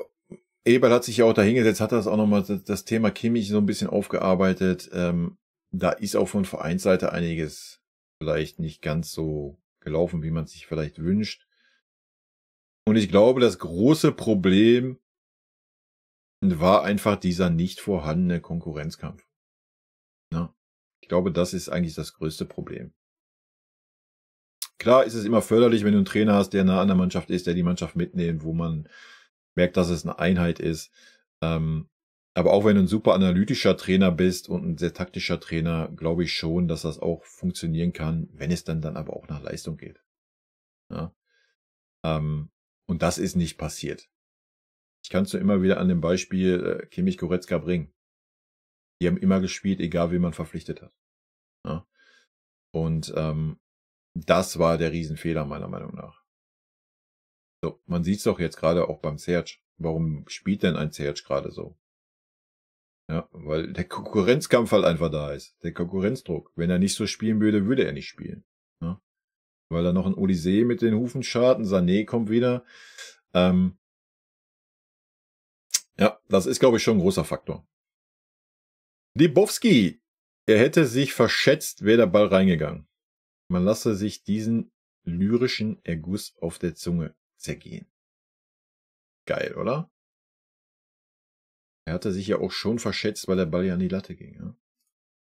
Eberl hat sich ja auch dahingesetzt, hat das auch nochmal das Thema Kimmich so ein bisschen aufgearbeitet. Da ist auch von Vereinsseite einiges vielleicht nicht ganz so gelaufen, wie man sich vielleicht wünscht. Und ich glaube, das große Problem war einfach dieser nicht vorhandene Konkurrenzkampf. Ja, ich glaube, das ist eigentlich das größte Problem. Klar ist es immer förderlich, wenn du einen Trainer hast, der nah an der Mannschaft ist, der die Mannschaft mitnimmt, wo man merkt, dass es eine Einheit ist. Aber auch wenn du ein super analytischer Trainer bist und ein sehr taktischer Trainer, glaube ich schon, dass das auch funktionieren kann, wenn es dann aber auch nach Leistung geht. Ja? Und das ist nicht passiert. Ich kann es nur immer wieder an dem Beispiel Kimmich Goretzka bringen. Die haben immer gespielt, egal wen man verpflichtet hat. Ja? Und das war der Riesenfehler meiner Meinung nach. So, man sieht es doch jetzt gerade auch beim Serge. Warum spielt denn ein Serge gerade so? Ja, weil der Konkurrenzkampf halt einfach da ist. Der Konkurrenzdruck. Wenn er nicht so spielen würde, würde er nicht spielen. Ja? Weil da noch ein Odyssee mit den Hufen schart, ein Sané kommt wieder. Ja, das ist, glaube ich, schon ein großer Faktor. Libowski, er hätte sich verschätzt, wäre der Ball reingegangen. Man lasse sich diesen lyrischen Erguss auf der Zunge zergehen. Geil, oder? Er hatte sich ja auch schon verschätzt, weil der Ball ja an die Latte ging. Ja?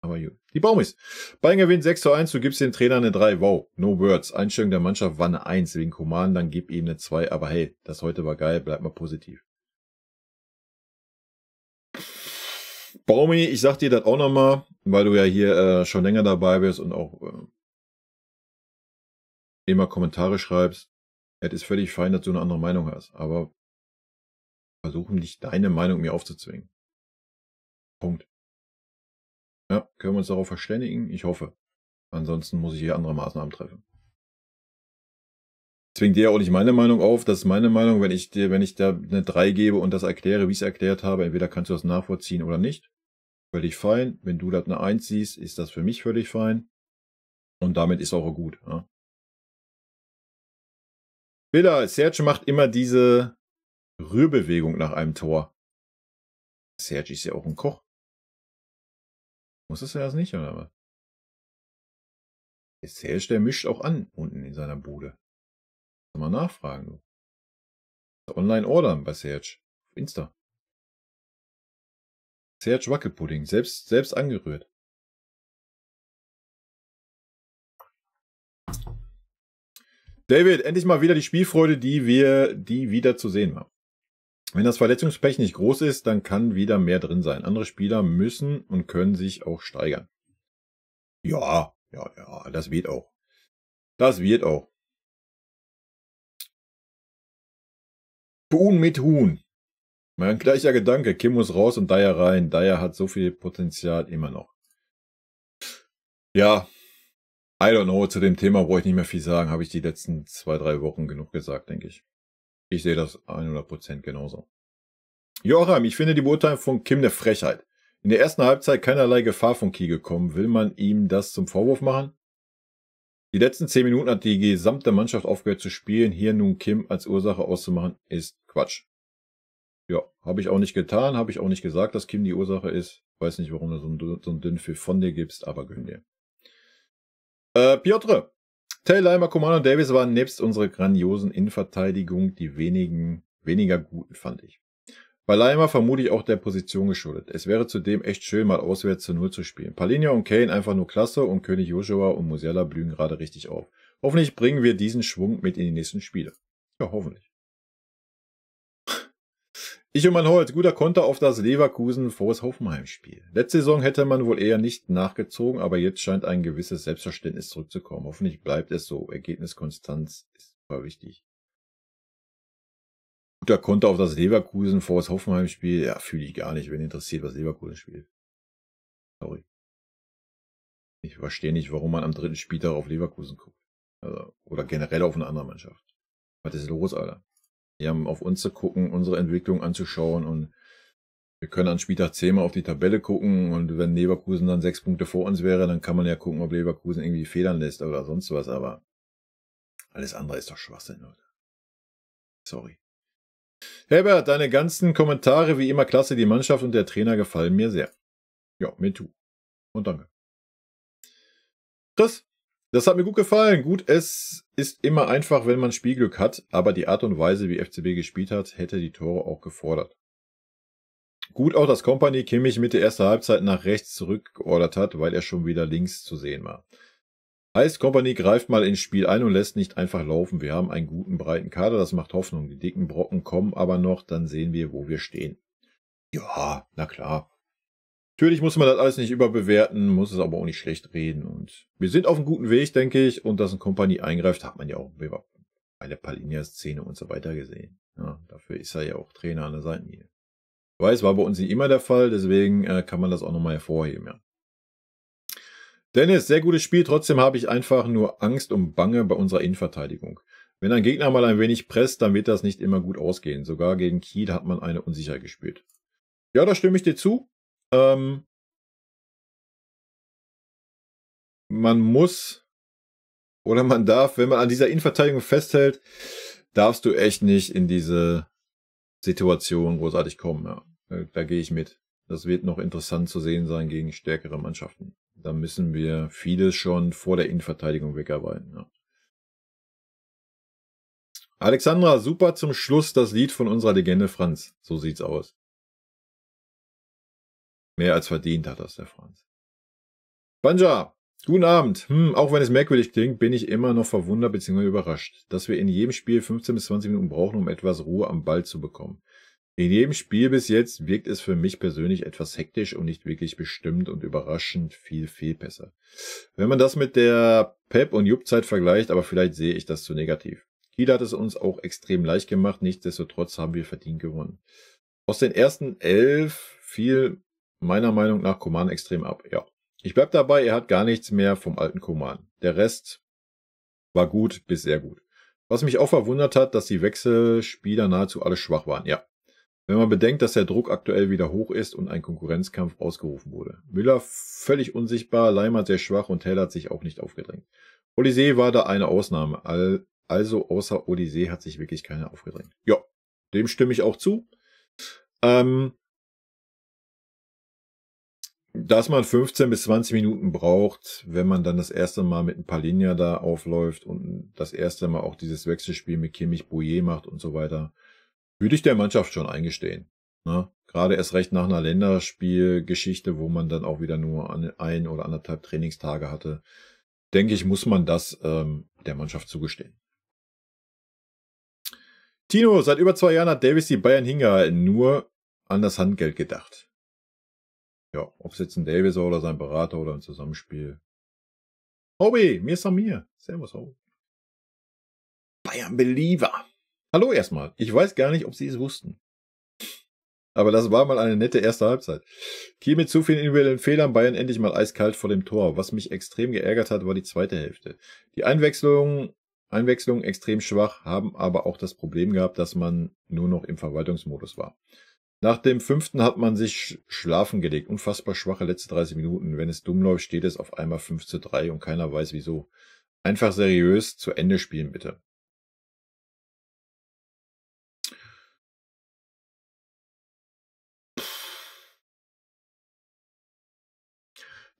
Aber gut. Die Baumis. Bayern gewinnt 6:1, du gibst den Trainer eine 3. Wow, no words. Einstellung der Mannschaft war eine 1 wegen Coman, dann gib ihm eine 2. Aber hey, das heute war geil, bleib mal positiv. Baumi, ich sag dir das auch nochmal, weil du ja hier schon länger dabei bist und auch immer Kommentare schreibst. Es ist völlig fein, dass du eine andere Meinung hast, aber versuchen nicht deine Meinung mir aufzuzwingen. Punkt. Ja, können wir uns darauf verständigen? Ich hoffe. Ansonsten muss ich hier andere Maßnahmen treffen. Zwingt dir auch nicht meine Meinung auf. Das ist meine Meinung. Wenn ich da eine 3 gebe und das erkläre, wie ich es erklärt habe, entweder kannst du das nachvollziehen oder nicht. Völlig fein. Wenn du das eine 1 siehst, ist das für mich völlig fein. Und damit ist auch gut. Ja. Bilder, Serge macht immer diese Rührbewegung nach einem Tor. Serge ist ja auch ein Koch. Musstest du das nicht, oder was? Der Serge, der mischt auch an, unten in seiner Bude. Mal nachfragen, du. Online ordern bei Serge. Auf Insta. Serge Wackelpudding. Selbst angerührt. David, endlich mal wieder die Spielfreude, die wieder zu sehen war. Wenn das Verletzungspech nicht groß ist, dann kann wieder mehr drin sein. Andere Spieler müssen und können sich auch steigern. Ja, das wird auch. Das wird auch. Huhn mit Huhn. Mein gleicher Gedanke. Kim muss raus und Dyer rein. Dyer hat so viel Potenzial immer noch. Ja, I don't know. Zu dem Thema brauche ich nicht mehr viel sagen. Habe ich die letzten 2-3 Wochen genug gesagt, denke ich. Ich sehe das 100% genauso. Joachim, ich finde die Beurteilung von Kim eine Frechheit. In der ersten Halbzeit keinerlei Gefahr von Kiel gekommen. Will man ihm das zum Vorwurf machen? Die letzten 10 Minuten hat die gesamte Mannschaft aufgehört zu spielen. Hier nun Kim als Ursache auszumachen, ist Quatsch. Ja, habe ich auch nicht getan. Habe ich auch nicht gesagt, dass Kim die Ursache ist. Weiß nicht, warum du so einen dünnen Pfiff von dir gibst, aber gönn dir. Piotr. Tay, Leimer, Coman und Davis waren nebst unserer grandiosen Innenverteidigung die weniger guten, fand ich. Bei Leimer vermute ich auch der Position geschuldet. Es wäre zudem echt schön, mal auswärts zu 0 zu spielen. Palinha und Kane einfach nur klasse und König Joshua und Musiala blühen gerade richtig auf. Hoffentlich bringen wir diesen Schwung mit in die nächsten Spiele. Ja, hoffentlich. Ich und mein Holz, guter Konter auf das Leverkusen vs Hoffenheim-Spiel. Letzte Saison hätte man wohl eher nicht nachgezogen, aber jetzt scheint ein gewisses Selbstverständnis zurückzukommen. Hoffentlich bleibt es so. Ergebniskonstanz ist super wichtig. Guter Konter auf das Leverkusen vs Hoffenheim-Spiel. Ja, fühle ich gar nicht, wenn interessiert, was Leverkusen spielt. Sorry. Ich verstehe nicht, warum man am 3. Spieltag auf Leverkusen guckt. Also, oder generell auf eine andere Mannschaft. Was ist los, Alter? Wir haben auf uns zu gucken, unsere Entwicklung anzuschauen und wir können an Spieltag 10 mal auf die Tabelle gucken und wenn Leverkusen dann 6 Punkte vor uns wäre, dann kann man ja gucken, ob Leverkusen irgendwie federn lässt oder sonst was, aber alles andere ist doch Schwachsinn, Leute. Sorry. Herbert, deine ganzen Kommentare wie immer klasse, die Mannschaft und der Trainer gefallen mir sehr. Ja, mir too. Und danke. Chris, das hat mir gut gefallen. Gut, es ist immer einfach, wenn man Spielglück hat, aber die Art und Weise, wie FCB gespielt hat, hätte die Tore auch gefordert. Gut auch, dass Kompany Kimmich Mitte erster Halbzeit nach rechts zurückgeordert hat, weil er schon wieder links zu sehen war. Heißt, Kompany greift mal ins Spiel ein und lässt nicht einfach laufen. Wir haben einen guten, breiten Kader, das macht Hoffnung. Die dicken Brocken kommen aber noch, dann sehen wir, wo wir stehen. Ja, na klar. Natürlich muss man das alles nicht überbewerten, muss es aber auch nicht schlecht reden. Und wir sind auf einem guten Weg, denke ich. Und dass ein Kompany eingreift, hat man ja auch bei der Palinja-Szene und so weiter gesehen. Ja, dafür ist er ja auch Trainer an der Seitenlinie. Ich weiß, war bei uns nicht immer der Fall, deswegen kann man das auch nochmal hervorheben, ja. Dennis, sehr gutes Spiel, trotzdem habe ich einfach nur Angst und Bange bei unserer Innenverteidigung. Wenn ein Gegner mal ein wenig presst, dann wird das nicht immer gut ausgehen. Sogar gegen Kiel hat man eine Unsicherheit gespielt. Ja, da stimme ich dir zu. Man muss oder man darf, wenn man an dieser Innenverteidigung festhält, darfst du echt nicht in diese Situation großartig kommen. Ja. Da gehe ich mit. Das wird noch interessant zu sehen sein gegen stärkere Mannschaften. Da müssen wir vieles schon vor der Innenverteidigung wegarbeiten. Ja. Alexandra, super zum Schluss das Lied von unserer Legende Franz. So sieht's aus. Mehr als verdient hat das der Franz. Banja, guten Abend. Auch wenn es merkwürdig klingt, bin ich immer noch verwundert bzw. überrascht, dass wir in jedem Spiel 15 bis 20 Minuten brauchen, um etwas Ruhe am Ball zu bekommen. In jedem Spiel bis jetzt wirkt es für mich persönlich etwas hektisch und nicht wirklich bestimmt und überraschend viel Fehlpässe. Wenn man das mit der Pep- und Jupp-Zeit vergleicht, aber vielleicht sehe ich das zu negativ. Kiel hat es uns auch extrem leicht gemacht, nichtsdestotrotz haben wir verdient gewonnen. Aus den ersten 11 fiel meiner Meinung nach Coman extrem ab, ja. Ich bleib dabei, er hat gar nichts mehr vom alten Coman. Der Rest war gut bis sehr gut. Was mich auch verwundert hat, dass die Wechselspieler nahezu alle schwach waren, ja. Wenn man bedenkt, dass der Druck aktuell wieder hoch ist und ein Konkurrenzkampf ausgerufen wurde. Müller völlig unsichtbar, Leimert sehr schwach und Hell hat sich auch nicht aufgedrängt. Olise war da eine Ausnahme, also außer Olise hat sich wirklich keiner aufgedrängt. Ja, dem stimme ich auch zu. Dass man 15 bis 20 Minuten braucht, wenn man dann das erste Mal mit ein paar Linien da aufläuft und das erste Mal auch dieses Wechselspiel mit Kimmich, Bouillet macht und so weiter, würde ich der Mannschaft schon eingestehen. Ne? Gerade erst recht nach einer Länderspielgeschichte, wo man dann auch wieder nur 1 oder 1,5 Trainingstage hatte, denke ich, muss man das der Mannschaft zugestehen. Tino, seit über 2 Jahren hat Davis die Bayern hingehalten, nur an das Handgeld gedacht. Ja, ob es jetzt ein Davis oder sein Berater oder ein Zusammenspiel. Hobby, mir Samir. Servus, Hobby. Bayern Believer. Hallo erstmal. Ich weiß gar nicht, ob Sie es wussten. Aber das war mal eine nette erste Halbzeit. Kiel mit zu vielen individuellen Fehlern, Bayern endlich mal eiskalt vor dem Tor. Was mich extrem geärgert hat, war die zweite Hälfte. Die Einwechslung extrem schwach, haben aber auch das Problem gehabt, dass man nur noch im Verwaltungsmodus war. Nach dem 5. hat man sich schlafen gelegt. Unfassbar schwache letzte 30 Minuten. Wenn es dumm läuft, steht es auf einmal 5:3 und keiner weiß wieso. Einfach seriös zu Ende spielen, bitte.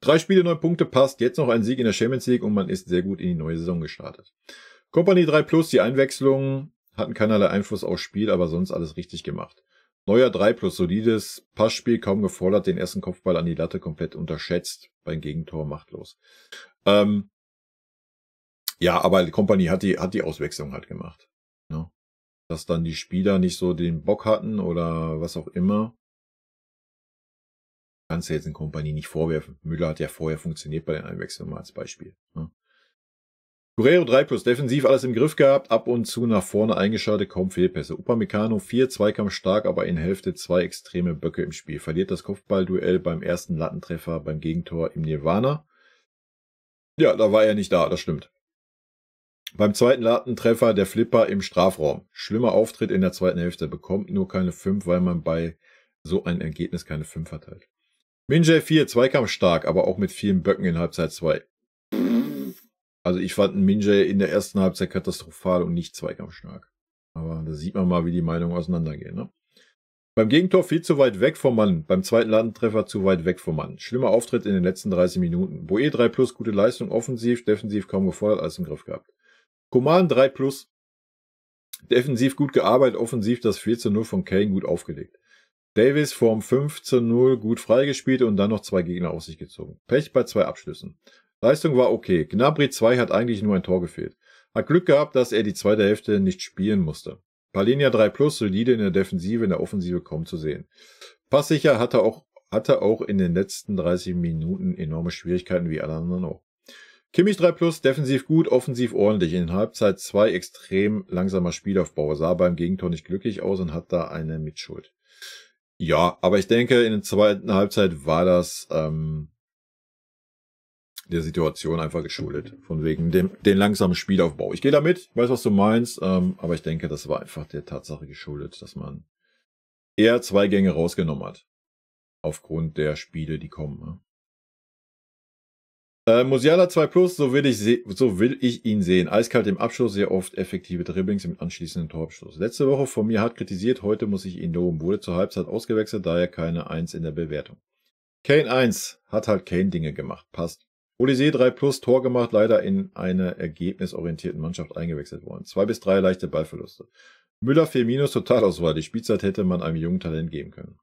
Drei Spiele, 9 Punkte passt. Jetzt noch ein Sieg in der Champions League und man ist sehr gut in die neue Saison gestartet. Kompany 3+, die Einwechslungen hatten keinerlei Einfluss aufs Spiel, aber sonst alles richtig gemacht. Neuer 3+, solides Passspiel, kaum gefordert, den ersten Kopfball an die Latte komplett unterschätzt, beim Gegentor machtlos. Ja, aber die Kompany hat die Auswechslung halt gemacht. Ja. dass dann die Spieler nicht so den Bock hatten oder was auch immer. Kannst du jetzt in Kompanie nicht vorwerfen. Müller hat ja vorher funktioniert bei den Einwechslungen mal als Beispiel. Ne? Guerrero 3+, defensiv alles im Griff gehabt, ab und zu nach vorne eingeschaltet, kaum Fehlpässe. Upamecano 4, Zweikampf stark, aber in Hälfte 2 extreme Böcke im Spiel. Verliert das Kopfballduell beim ersten Lattentreffer beim Gegentor im Nirvana. Ja, da war er nicht da, das stimmt. Beim zweiten Lattentreffer der Flipper im Strafraum. Schlimmer Auftritt in der zweiten Hälfte, bekommt nur keine 5, weil man bei so einem Ergebnis keine 5 verteilt. Minjay 4, Zweikampf stark, aber auch mit vielen Böcken in Halbzeit 2. Also ich fand Minjay in der ersten Halbzeit katastrophal und nicht zweikampfstark. Aber da sieht man mal, wie die Meinungen auseinandergehen. Ne? Beim Gegentor viel zu weit weg vom Mann. Beim zweiten Lattentreffer zu weit weg vom Mann. Schlimmer Auftritt in den letzten 30 Minuten. Boe 3+, gute Leistung, offensiv, defensiv kaum gefordert, alles im Griff gehabt. Coman 3+, defensiv gut gearbeitet, offensiv das 4:0 von Kane gut aufgelegt. Davis vorm 5:0 gut freigespielt und dann noch 2 Gegner auf sich gezogen. Pech bei 2 Abschlüssen. Leistung war okay. Gnabry 2 hat eigentlich nur ein Tor gefehlt. Hat Glück gehabt, dass er die zweite Hälfte nicht spielen musste. Palhinha 3+, solide in der Defensive, in der Offensive kaum zu sehen. Passsicher hatte auch in den letzten 30 Minuten enorme Schwierigkeiten wie alle anderen auch. Kimmich 3+, defensiv gut, offensiv ordentlich. In Halbzeit 2 extrem langsamer Spielaufbau. Sah beim Gegentor nicht glücklich aus und hat da eine Mitschuld. Ja, aber ich denke, in der zweiten Halbzeit war das der Situation einfach geschuldet. Von wegen den langsamen Spielaufbau. Ich gehe damit, ich weiß, was du meinst, aber ich denke, das war einfach der Tatsache geschuldet, dass man eher 2 Gänge rausgenommen hat. Aufgrund der Spiele, die kommen. Ne? Musiala 2+, so will ich ihn sehen. Eiskalt im Abschluss, sehr oft effektive Dribblings mit anschließenden Torabschluss. Letzte Woche von mir hart kritisiert, heute muss ich ihn loben. Wurde zur Halbzeit ausgewechselt, daher keine 1 in der Bewertung. Kane 1, hat halt Kane-Dinge gemacht, passt. Olise 3+, Tor gemacht, leider in einer ergebnisorientierten Mannschaft eingewechselt worden. 2 bis 3 leichte Ballverluste. Müller 4-, Totalauswahl. Die Spielzeit hätte man einem jungen Talent geben können.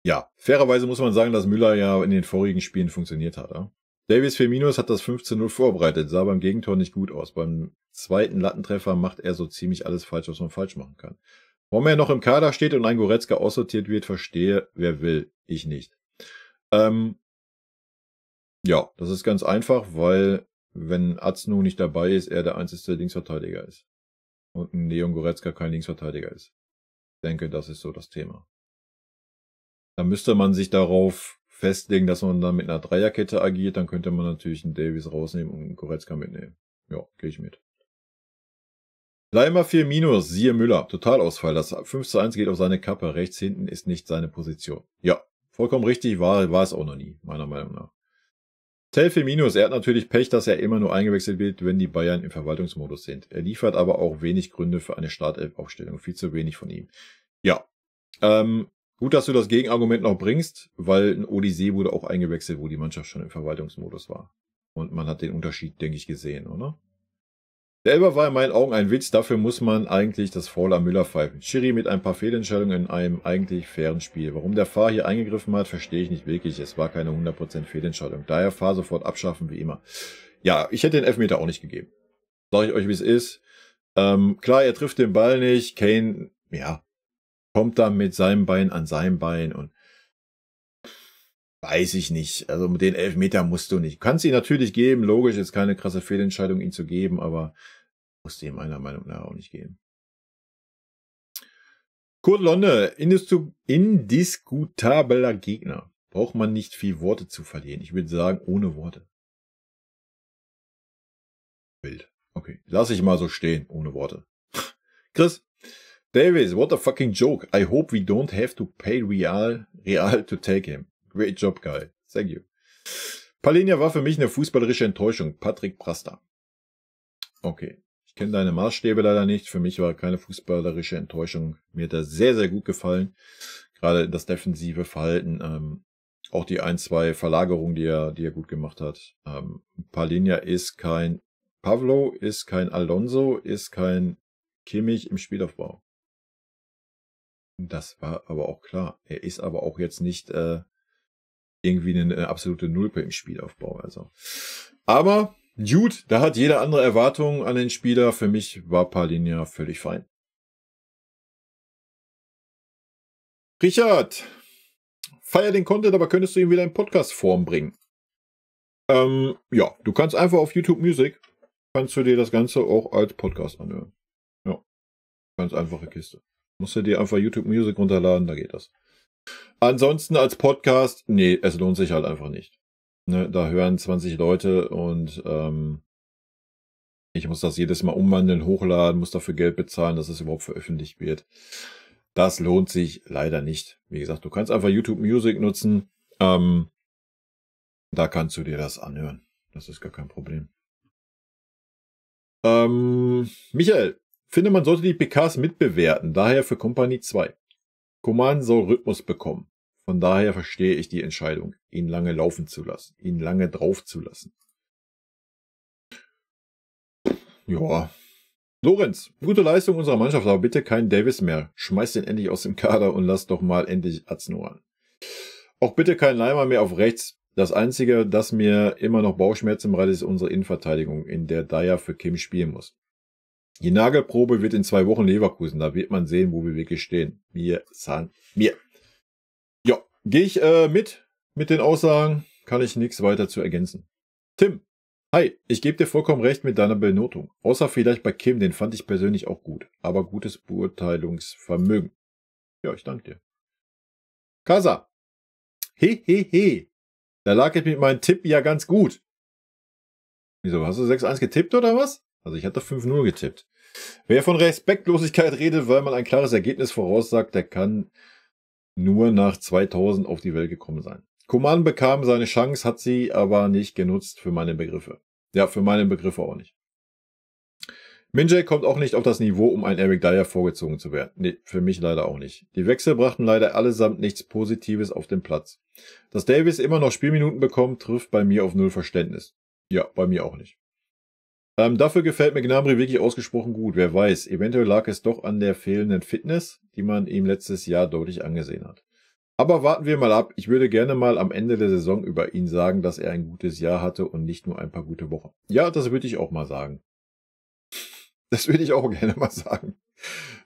Ja, fairerweise muss man sagen, dass Müller ja in den vorigen Spielen funktioniert hat. Ja? Davis 4- hat das 15:0 vorbereitet, sah beim Gegentor nicht gut aus. Beim zweiten Lattentreffer macht er so ziemlich alles falsch, was man falsch machen kann. Warum er noch im Kader steht und ein Goretzka aussortiert wird, verstehe, wer will. Ich nicht. Ja, das ist ganz einfach, weil wenn Aznu nicht dabei ist, er der einzige Linksverteidiger ist. Und ein Leon Goretzka kein Linksverteidiger ist. Ich denke, das ist so das Thema. Da müsste man sich darauf festlegen, dass man dann mit einer Dreierkette agiert. Dann könnte man natürlich einen Davis rausnehmen und einen Goretzka mitnehmen. Ja, gehe ich mit. Leimer 4-, siehe Müller. Totalausfall. Das 5:1 geht auf seine Kappe. Rechts hinten ist nicht seine Position. Ja, vollkommen richtig. War es auch noch nie, meiner Meinung nach. Tell 4-, er hat natürlich Pech, dass er immer nur eingewechselt wird, wenn die Bayern im Verwaltungsmodus sind. Er liefert aber auch wenig Gründe für eine Startelf-Aufstellung. Viel zu wenig von ihm. Ja, gut, dass du das Gegenargument noch bringst, weil ein Olise wurde auch eingewechselt, wo die Mannschaft schon im Verwaltungsmodus war. Und man hat den Unterschied, denke ich, gesehen, oder? Der Elber war in meinen Augen ein Witz, dafür muss man eigentlich das Foul am Müller pfeifen. Schiri mit ein paar Fehlentscheidungen in einem eigentlich fairen Spiel. Warum der VAR hier eingegriffen hat, verstehe ich nicht wirklich. Es war keine 100% Fehlentscheidung. Daher VAR sofort abschaffen, wie immer. Ja, ich hätte den Elfmeter auch nicht gegeben. Sag ich euch, wie es ist. Klar, er trifft den Ball nicht. Kane, ja, kommt da mit seinem Bein an seinem Bein und weiß ich nicht. Also mit den Elfmeter musst du nicht. Kannst ihn natürlich geben, logisch, ist keine krasse Fehlentscheidung, ihn zu geben, aber musst du ihm meiner Meinung nach auch nicht geben. Kurt Lonne, indiskutabler Gegner. Braucht man nicht viel Worte zu verlieren. Ich würde sagen, ohne Worte. Wild. Okay, lass ich mal so stehen, ohne Worte. Chris, Davis, what a fucking joke. I hope we don't have to pay Real to take him. Great job, guy. Thank you. Palhinha war für mich eine fußballerische Enttäuschung. Patrick Prasta. Okay. Ich kenne deine Maßstäbe leider nicht. Für mich war keine fußballerische Enttäuschung. Mir hat er sehr, sehr gut gefallen. Gerade das defensive Verhalten. Auch die 1-2 Verlagerungen, die er gut gemacht hat. Palhinha ist kein Pavlo, ist kein Alonso, ist kein Kimmich im Spielaufbau. Das war aber auch klar. Er ist aber auch jetzt nicht irgendwie eine absolute Nulpe im Spielaufbau. Also. Aber Dude, da hat jeder andere Erwartungen an den Spieler. Für mich war Palinja völlig fein. Richard, feier den Content, aber könntest du ihn wieder in Podcast-Form bringen? Ja, du kannst einfach auf YouTube Music, kannst du dir das Ganze auch als Podcast anhören. Ja, ganz einfache Kiste. Musst du dir einfach YouTube Music runterladen, da geht das. Ansonsten als Podcast, nee, es lohnt sich halt einfach nicht. Ne, da hören 20 Leute und ich muss das jedes Mal umwandeln, hochladen, muss dafür Geld bezahlen, dass es überhaupt veröffentlicht wird. Das lohnt sich leider nicht. Wie gesagt, du kannst einfach YouTube Music nutzen. Da kannst du dir das anhören. Das ist gar kein Problem. Michael, finde, man sollte die PKs mitbewerten, daher für Company 2. Command soll Rhythmus bekommen. Von daher verstehe ich die Entscheidung, ihn lange laufen zu lassen, ihn lange drauf zu lassen. Ja. Lorenz, gute Leistung unserer Mannschaft, aber bitte keinen Davis mehr. Schmeiß den endlich aus dem Kader und lass doch mal endlich Azno ran. Auch bitte kein Leimer mehr auf rechts. Das Einzige, das mir immer noch Bauchschmerzen bereitet, ist unsere Innenverteidigung, in der Dyer für Kim spielen muss. Die Nagelprobe wird in 2 Wochen Leverkusen. Da wird man sehen, wo wir wirklich stehen. Wir. Ja, gehe ich mit den Aussagen. Kann ich nichts weiter zu ergänzen. Tim, hi, ich gebe dir vollkommen recht mit deiner Benotung. Außer vielleicht bei Kim, den fand ich persönlich auch gut. Aber gutes Beurteilungsvermögen. Ja, ich danke dir. Kasa. He. Da lag ich mit meinem Tipp ja ganz gut. Wieso, hast du 6-1 getippt oder was? Also ich hatte 5-0 getippt. Wer von Respektlosigkeit redet, weil man ein klares Ergebnis voraussagt, der kann nur nach 2000 auf die Welt gekommen sein. Coman bekam seine Chance, hat sie aber nicht genutzt für meine Begriffe. Ja, für meine Begriffe auch nicht. Minjay kommt auch nicht auf das Niveau, um ein Eric Dyer vorgezogen zu werden. Nee, für mich leider auch nicht. Die Wechsel brachten leider allesamt nichts Positives auf den Platz. Dass Davis immer noch Spielminuten bekommt, trifft bei mir auf null Verständnis. Ja, bei mir auch nicht. Dafür gefällt mir Gnabry wirklich ausgesprochen gut. Wer weiß, eventuell lag es doch an der fehlenden Fitness, die man ihm letztes Jahr deutlich angesehen hat. Aber warten wir mal ab. Ich würde gerne mal am Ende der Saison über ihn sagen, dass er ein gutes Jahr hatte und nicht nur ein paar gute Wochen. Ja, das würde ich auch mal sagen. Das würde ich auch gerne mal sagen.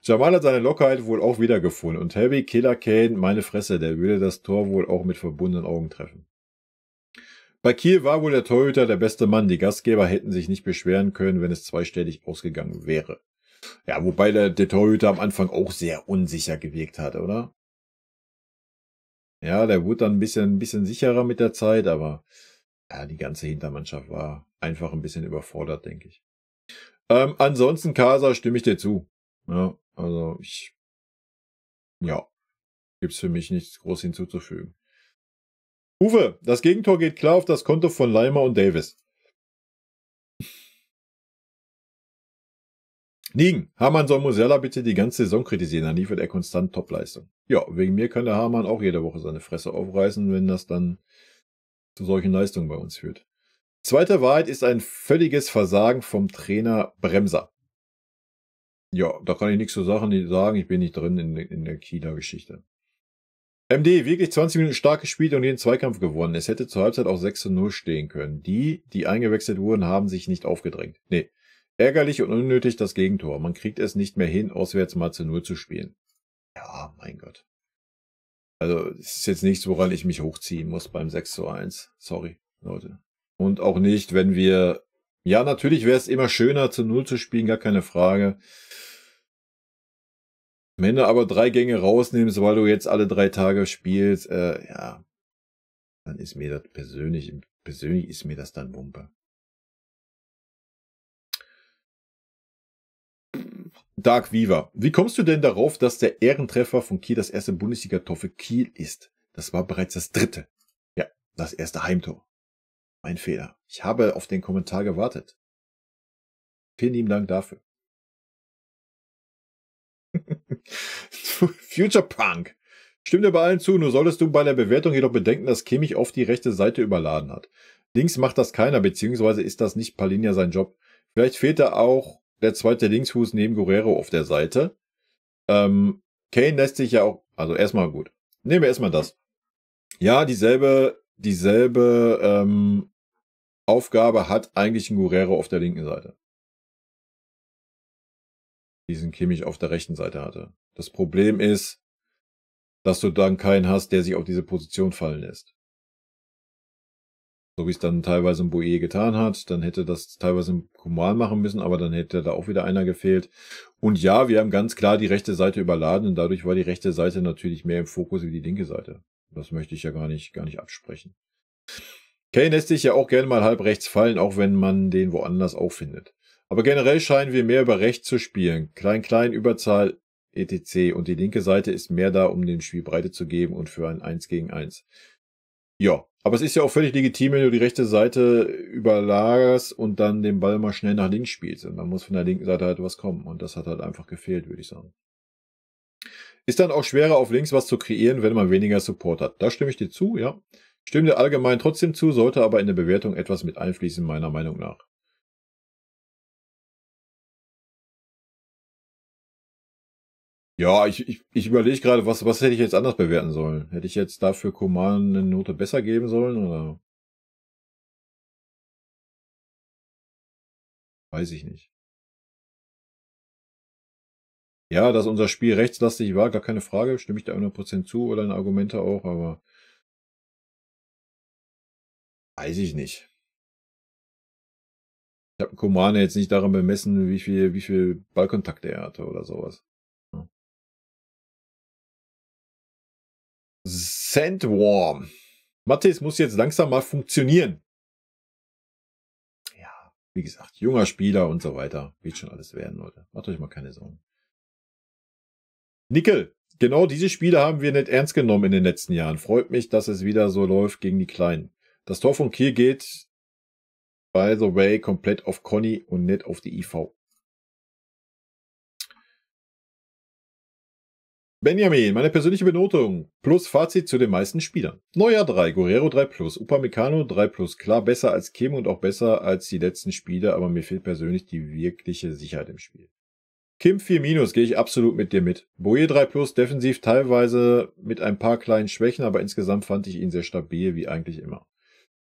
Jamal hat seine Lockerheit wohl auch wiedergefunden. Und Heavy Killer Kane, meine Fresse, der würde das Tor wohl auch mit verbundenen Augen treffen. Bei Kiel war wohl der Torhüter der beste Mann. Die Gastgeber hätten sich nicht beschweren können, wenn es zweistellig ausgegangen wäre. Ja, wobei der Torhüter am Anfang auch sehr unsicher gewirkt hat, oder? Ja, der wurde dann ein bisschen sicherer mit der Zeit, aber ja, die ganze Hintermannschaft war einfach ein bisschen überfordert, denke ich. Ansonsten, Casa, stimme ich dir zu. Ja, also gibt's für mich nichts groß hinzuzufügen. Uwe, das Gegentor geht klar auf das Konto von Leimer und Davis. Nigen, Hamann soll Musiala bitte die ganze Saison kritisieren, dann liefert er konstant Topleistung. Ja, wegen mir kann der Hamann auch jede Woche seine Fresse aufreißen, wenn das dann zu solchen Leistungen bei uns führt. Zweite Wahrheit ist ein völliges Versagen vom Trainer Bremser. Ja, da kann ich nichts zu sagen, ich bin nicht drin in der Kieler Geschichte. MD, wirklich 20 Minuten stark gespielt und jeden Zweikampf gewonnen. Es hätte zur Halbzeit auch 6-0 stehen können. Die eingewechselt wurden, haben sich nicht aufgedrängt. Nee, ärgerlich und unnötig das Gegentor. Man kriegt es nicht mehr hin, auswärts mal zu 0 zu spielen. Ja, mein Gott. Also, es ist jetzt nichts, woran ich mich hochziehen muss beim 6-1. Sorry, Leute. Und auch nicht, wenn wir... Ja, natürlich wäre es immer schöner, zu 0 zu spielen, gar keine Frage. Wenn du aber 3 Gänge rausnimmst, weil du jetzt alle 3 Tage spielst, ja, dann ist mir das persönlich ist mir das dann Wumpe. Dark Weaver, wie kommst du denn darauf, dass der Ehrentreffer von Kiel das erste Bundesliga-Tor für Kiel ist? Das war bereits das 3. Ja, das erste Heimtor. Mein Fehler. Ich habe auf den Kommentar gewartet. Vielen lieben Dank dafür. Future Punk. Stimmt dir bei allen zu, nur solltest du bei der Bewertung jedoch bedenken, dass Kimmich oft die rechte Seite überladen hat. Links macht das keiner, beziehungsweise ist das nicht Palinja sein Job. Vielleicht fehlt da auch der zweite Linksfuß neben Guerrero auf der Seite. Kane lässt sich ja auch, also erstmal gut. Nehmen wir erstmal das. Ja, dieselbe Aufgabe hat eigentlich ein Guerrero auf der linken Seite. Diesen Kimmich auf der rechten Seite hatte. Das Problem ist, dass du dann keinen hast, der sich auf diese Position fallen lässt. So wie es dann teilweise ein Boe getan hat, dann hätte das teilweise ein Coman machen müssen, aber dann hätte da auch wieder einer gefehlt. Und ja, wir haben ganz klar die rechte Seite überladen und dadurch war die rechte Seite natürlich mehr im Fokus wie die linke Seite. Das möchte ich ja gar nicht absprechen. Kane lässt sich ja auch gerne mal halb rechts fallen, auch wenn man den woanders auch findet. Aber generell scheinen wir mehr über rechts zu spielen. Klein, Überzahl, etc. Und die linke Seite ist mehr da, um dem Spiel Breite zu geben und für ein 1 gegen 1. Ja, aber es ist ja auch völlig legitim, wenn du die rechte Seite überlagerst und dann den Ball mal schnell nach links spielst. Und dann muss von der linken Seite halt was kommen. Und das hat halt einfach gefehlt, würde ich sagen. Ist dann auch schwerer, auf links was zu kreieren, wenn man weniger Support hat. Da stimme ich dir zu, ja. Stimme dir allgemein trotzdem zu, sollte aber in der Bewertung etwas mit einfließen, meiner Meinung nach. Ja, ich überlege gerade, was hätte ich jetzt anders bewerten sollen? Hätte ich jetzt dafür Coman eine Note besser geben sollen, oder? Weiß ich nicht. Ja, dass unser Spiel rechtslastig war, gar keine Frage, stimme ich da 100% zu, oder deine Argumente auch, aber weiß ich nicht. Ich habe Coman jetzt nicht daran bemessen, wie viel Ballkontakte er hatte oder sowas. Ja. Sandworm. Mathis muss jetzt langsam mal funktionieren. Ja, wie gesagt, junger Spieler und so weiter. Wird schon alles werden, Leute. Macht euch mal keine Sorgen. Nickel. Genau diese Spiele haben wir nicht ernst genommen in den letzten Jahren. Freut mich, dass es wieder so läuft gegen die Kleinen. Das Tor von Kiel geht, by the way, komplett auf Conny und nicht auf die IV. Benjamin, meine persönliche Benotung plus Fazit zu den meisten Spielern. Neuer 3, Guerrero 3 plus, Upamecano 3 plus, klar besser als Kim und auch besser als die letzten Spiele, aber mir fehlt persönlich die wirkliche Sicherheit im Spiel. Kim 4 minus, gehe ich absolut mit dir mit. Boje 3 plus, defensiv teilweise mit ein paar kleinen Schwächen, aber insgesamt fand ich ihn sehr stabil, wie eigentlich immer.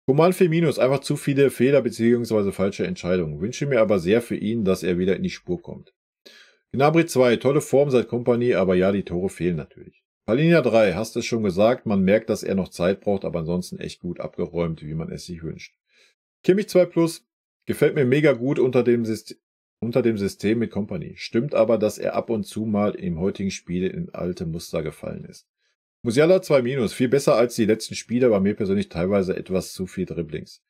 Coman 4 minus, einfach zu viele Fehler bzw. falsche Entscheidungen. Wünsche mir aber sehr für ihn, dass er wieder in die Spur kommt. Gnabry 2, tolle Form seit Kompanie, aber ja, die Tore fehlen natürlich. Palhinha 3, hast es schon gesagt, man merkt, dass er noch Zeit braucht, aber ansonsten echt gut abgeräumt, wie man es sich wünscht. Kimmich 2 plus, gefällt mir mega gut unter dem System mit Kompanie. Stimmt aber, dass er ab und zu mal im heutigen Spiel in alte Muster gefallen ist. Musiala 2 minus, viel besser als die letzten Spiele, aber mir persönlich teilweise etwas zu viel Dribblings.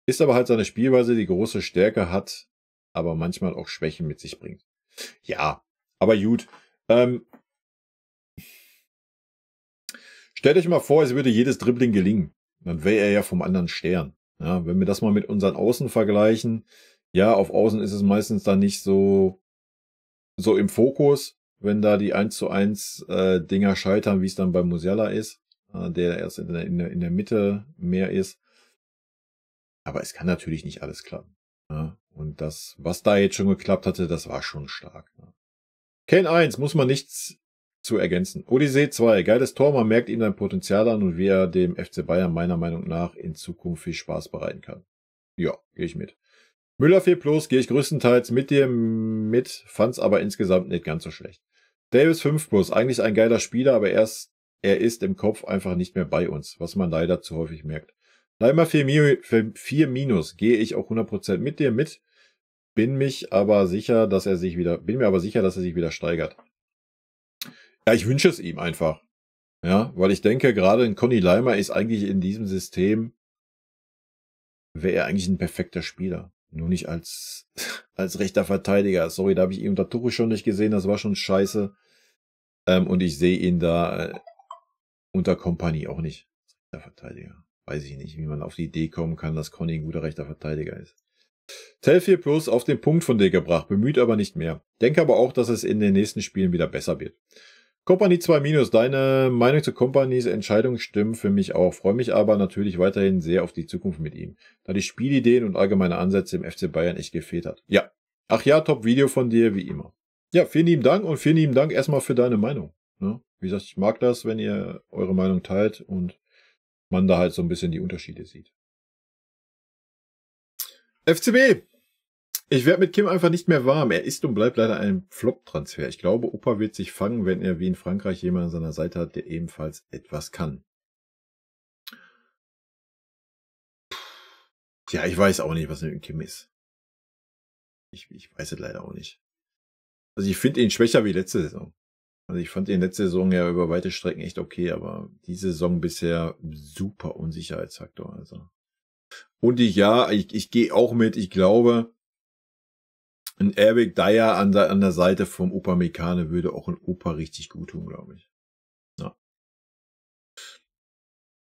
Ist aber halt seine Spielweise, die große Stärke hat, aber manchmal auch Schwächen mit sich bringt. Ja, aber gut. Stellt euch mal vor, es würde jedes Dribbling gelingen. Dann wäre er ja vom anderen Stern. Ja, wenn wir das mal mit unseren Außen vergleichen, ja, auf Außen ist es meistens dann nicht so im Fokus, wenn da die 1:1 Dinger scheitern, wie es dann bei Musiala ist, der erst in der Mitte mehr ist. Aber es kann natürlich nicht alles klappen. Ja, und das, was da jetzt schon geklappt hatte, das war schon stark. Ja. Kane 1, muss man nichts zu ergänzen. Odyssee 2, geiles Tor, man merkt ihm sein Potenzial an und wie er dem FC Bayern meiner Meinung nach in Zukunft viel Spaß bereiten kann. Ja, gehe ich mit. Müller 4 plus, gehe ich größtenteils mit dir mit, fand's aber insgesamt nicht ganz so schlecht. Davis 5 plus, eigentlich ein geiler Spieler, aber er ist im Kopf einfach nicht mehr bei uns, was man leider zu häufig merkt. Leimer 4 minus, gehe ich auch 100% mit dir mit, bin mir aber sicher, dass er sich wieder steigert. Ja, ich wünsche es ihm einfach. Ja, weil ich denke, gerade ein Conny Leimer ist eigentlich in diesem System, wäre er eigentlich ein perfekter Spieler. Nur nicht als rechter Verteidiger. Sorry, da habe ich ihn unter Tuchel schon nicht gesehen, das war schon scheiße. Und ich sehe ihn da unter Kompanie auch nicht als rechter Verteidiger. Weiß ich nicht, wie man auf die Idee kommen kann, dass Conny ein guter rechter Verteidiger ist. Tell 4 plus auf den Punkt von dir gebracht, bemüht aber nicht mehr. Denke aber auch, dass es in den nächsten Spielen wieder besser wird. Company 2 minus, deine Meinung zu Companys Entscheidung stimmt für mich auch. Freue mich aber natürlich weiterhin sehr auf die Zukunft mit ihm, da die Spielideen und allgemeine Ansätze im FC Bayern echt gefehlt hat. Ja. Ach ja, Top-Video von dir, wie immer. Ja, vielen lieben Dank und vielen lieben Dank erstmal für deine Meinung. Ne? Wie gesagt, ich mag das, wenn ihr eure Meinung teilt und man da halt so ein bisschen die Unterschiede sieht. FCB. Ich werde mit Kim einfach nicht mehr warm. Er ist und bleibt leider ein Flop-Transfer. Ich glaube, Opa wird sich fangen, wenn er wie in Frankreich jemanden an seiner Seite hat, der ebenfalls etwas kann. Ja, ich weiß auch nicht, was mit dem Kim ist. Ich weiß es leider auch nicht. Also ich finde ihn schwächer wie letzte Saison. Also ich fand ihn letzte Saison ja über weite Strecken echt okay, aber diese Saison bisher super Unsicherheitsfaktor. Also. Und ich gehe auch mit, ich glaube, ein Eric Dyer an der Seite vom Upamecano würde auch ein Opa richtig gut tun, glaube ich. Ja.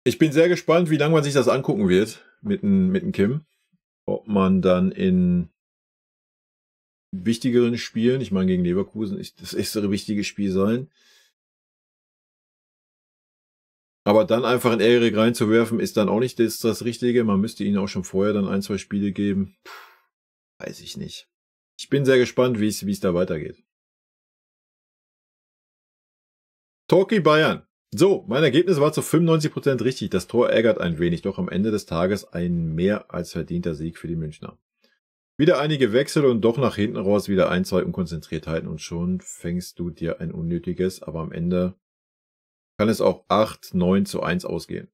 Ich bin sehr gespannt, wie lange man sich das angucken wird mit dem Kim. Ob man dann in wichtigeren Spielen, ich meine gegen Leverkusen ist das erste wichtige Spiel sein. Aber dann einfach in Eric reinzuwerfen, ist dann auch nicht das Richtige. Man müsste ihnen auch schon vorher dann 1, 2 Spiele geben. Weiß ich nicht. Ich bin sehr gespannt, wie es da weitergeht. Torquay Bayern. So, mein Ergebnis war zu 95% richtig. Das Tor ärgert ein wenig, doch am Ende des Tages ein mehr als verdienter Sieg für die Münchner. Wieder einige Wechsel und doch nach hinten raus wieder 1, 2 Unkonzentriertheiten und schon fängst du dir ein unnötiges, aber am Ende kann es auch 8-9-1 ausgehen.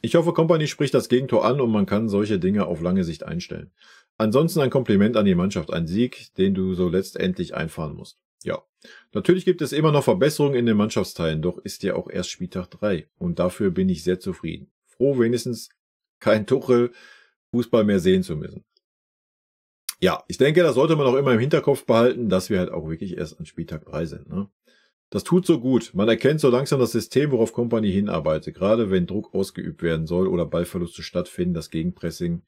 Ich hoffe, Kompany spricht das Gegentor an und man kann solche Dinge auf lange Sicht einstellen. Ansonsten ein Kompliment an die Mannschaft, ein Sieg, den du so letztendlich einfahren musst. Ja, natürlich gibt es immer noch Verbesserungen in den Mannschaftsteilen, doch ist ja auch erst Spieltag 3 und dafür bin ich sehr zufrieden. Froh, wenigstens kein Tuchel Fußball mehr sehen zu müssen. Ja, ich denke, das sollte man auch immer im Hinterkopf behalten, dass wir halt auch wirklich erst an Spieltag 3 sind. Ne? Das tut so gut. Man erkennt so langsam das System, worauf Kompany hinarbeitet. Gerade wenn Druck ausgeübt werden soll oder Ballverluste stattfinden, das Gegenpressing.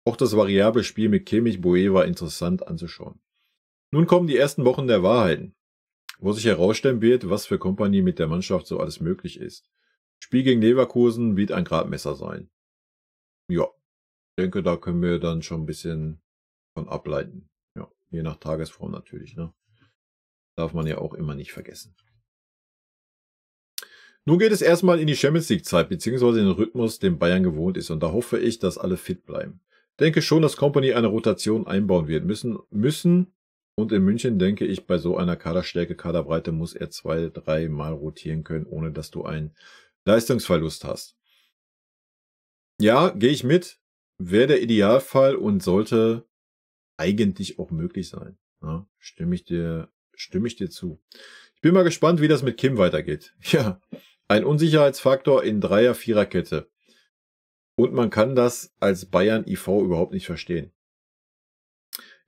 Auch das variable Spiel mit Kimmich Boe war interessant anzuschauen. Nun kommen die ersten Wochen der Wahrheiten, wo sich herausstellen wird, was für Kompany mit der Mannschaft so alles möglich ist. Spiel gegen Leverkusen wird ein Gradmesser sein. Ja, ich denke, da können wir dann schon ein bisschen von ableiten. Ja, je nach Tagesform natürlich, ne? Darf man ja auch immer nicht vergessen. Nun geht es erstmal in die Champions League Zeit, beziehungsweise den Rhythmus, den Bayern gewohnt ist. Und da hoffe ich, dass alle fit bleiben. Denke schon, dass Kompany eine Rotation einbauen wird müssen. Und in München denke ich, bei so einer Kaderstärke, Kaderbreite muss er 2, 3 Mal rotieren können, ohne dass du einen Leistungsverlust hast. Ja, gehe ich mit. Wäre der Idealfall und sollte eigentlich auch möglich sein. Ja, stimme ich dir zu. Ich bin mal gespannt, wie das mit Kim weitergeht. Ja, ein Unsicherheitsfaktor in Dreier-Viererkette. Und man kann das als Bayern IV überhaupt nicht verstehen.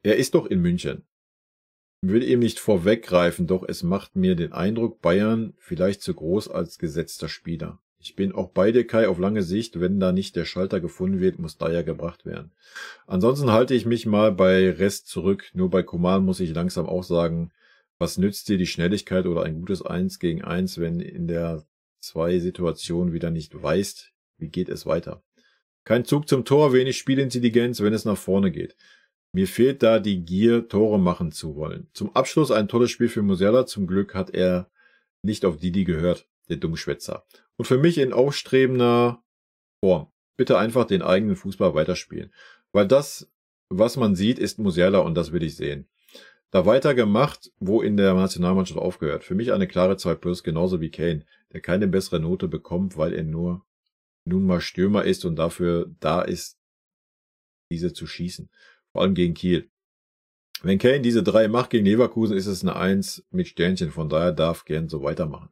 Er ist doch in München. Ich will ihm nicht vorweggreifen, doch es macht mir den Eindruck, Bayern vielleicht zu groß als gesetzter Spieler. Ich bin auch bei dir, Kai, auf lange Sicht, wenn da nicht der Schalter gefunden wird, muss Dyer gebracht werden. Ansonsten halte ich mich mal bei Rest zurück. Nur bei Coman muss ich langsam auch sagen, was nützt dir die Schnelligkeit oder ein gutes 1 gegen 1, wenn in der 2 Situation wieder nicht weißt, wie geht es weiter. Kein Zug zum Tor, wenig Spielintelligenz, wenn es nach vorne geht. Mir fehlt da die Gier, Tore machen zu wollen. Zum Abschluss ein tolles Spiel für Musiala. Zum Glück hat er nicht auf Didi gehört, der Dummschwätzer. Und für mich in aufstrebender Form. Bitte einfach den eigenen Fußball weiterspielen. Weil das, was man sieht, ist Musiala und das will ich sehen. Da weitergemacht, wo in der Nationalmannschaft aufgehört. Für mich eine klare 2+, genauso wie Kane, der keine bessere Note bekommt, weil er nun mal Stürmer ist und dafür da ist, diese zu schießen. Vor allem gegen Kiel. Wenn Kane diese 3 macht gegen Leverkusen, ist es eine 1 mit Sternchen. Von daher darf gern so weitermachen.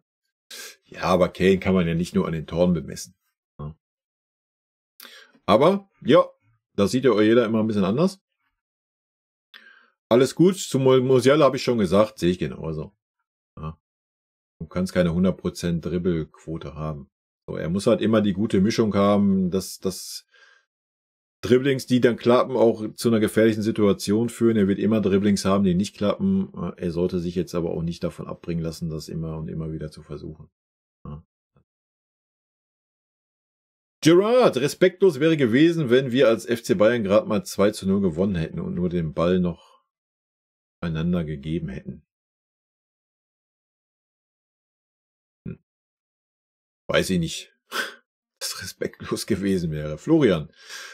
Ja, aber Kane kann man ja nicht nur an den Toren bemessen. Ja. Aber, ja, das sieht ja jeder immer ein bisschen anders. Alles gut. Zum Musiala habe ich schon gesagt, sehe ich genauso. Ja. Du kannst keine 100% Dribbelquote haben. So, er muss halt immer die gute Mischung haben, dass Dribblings, die dann klappen, auch zu einer gefährlichen Situation führen. Er wird immer Dribblings haben, die nicht klappen. Er sollte sich jetzt aber auch nicht davon abbringen lassen, das immer und immer wieder zu versuchen. Ja. Gerard, respektlos wäre gewesen, wenn wir als FC Bayern gerade mal 2-0 gewonnen hätten und nur den Ball noch einander gegeben hätten. Weiß ich nicht. Das respektlos gewesen wäre. Florian.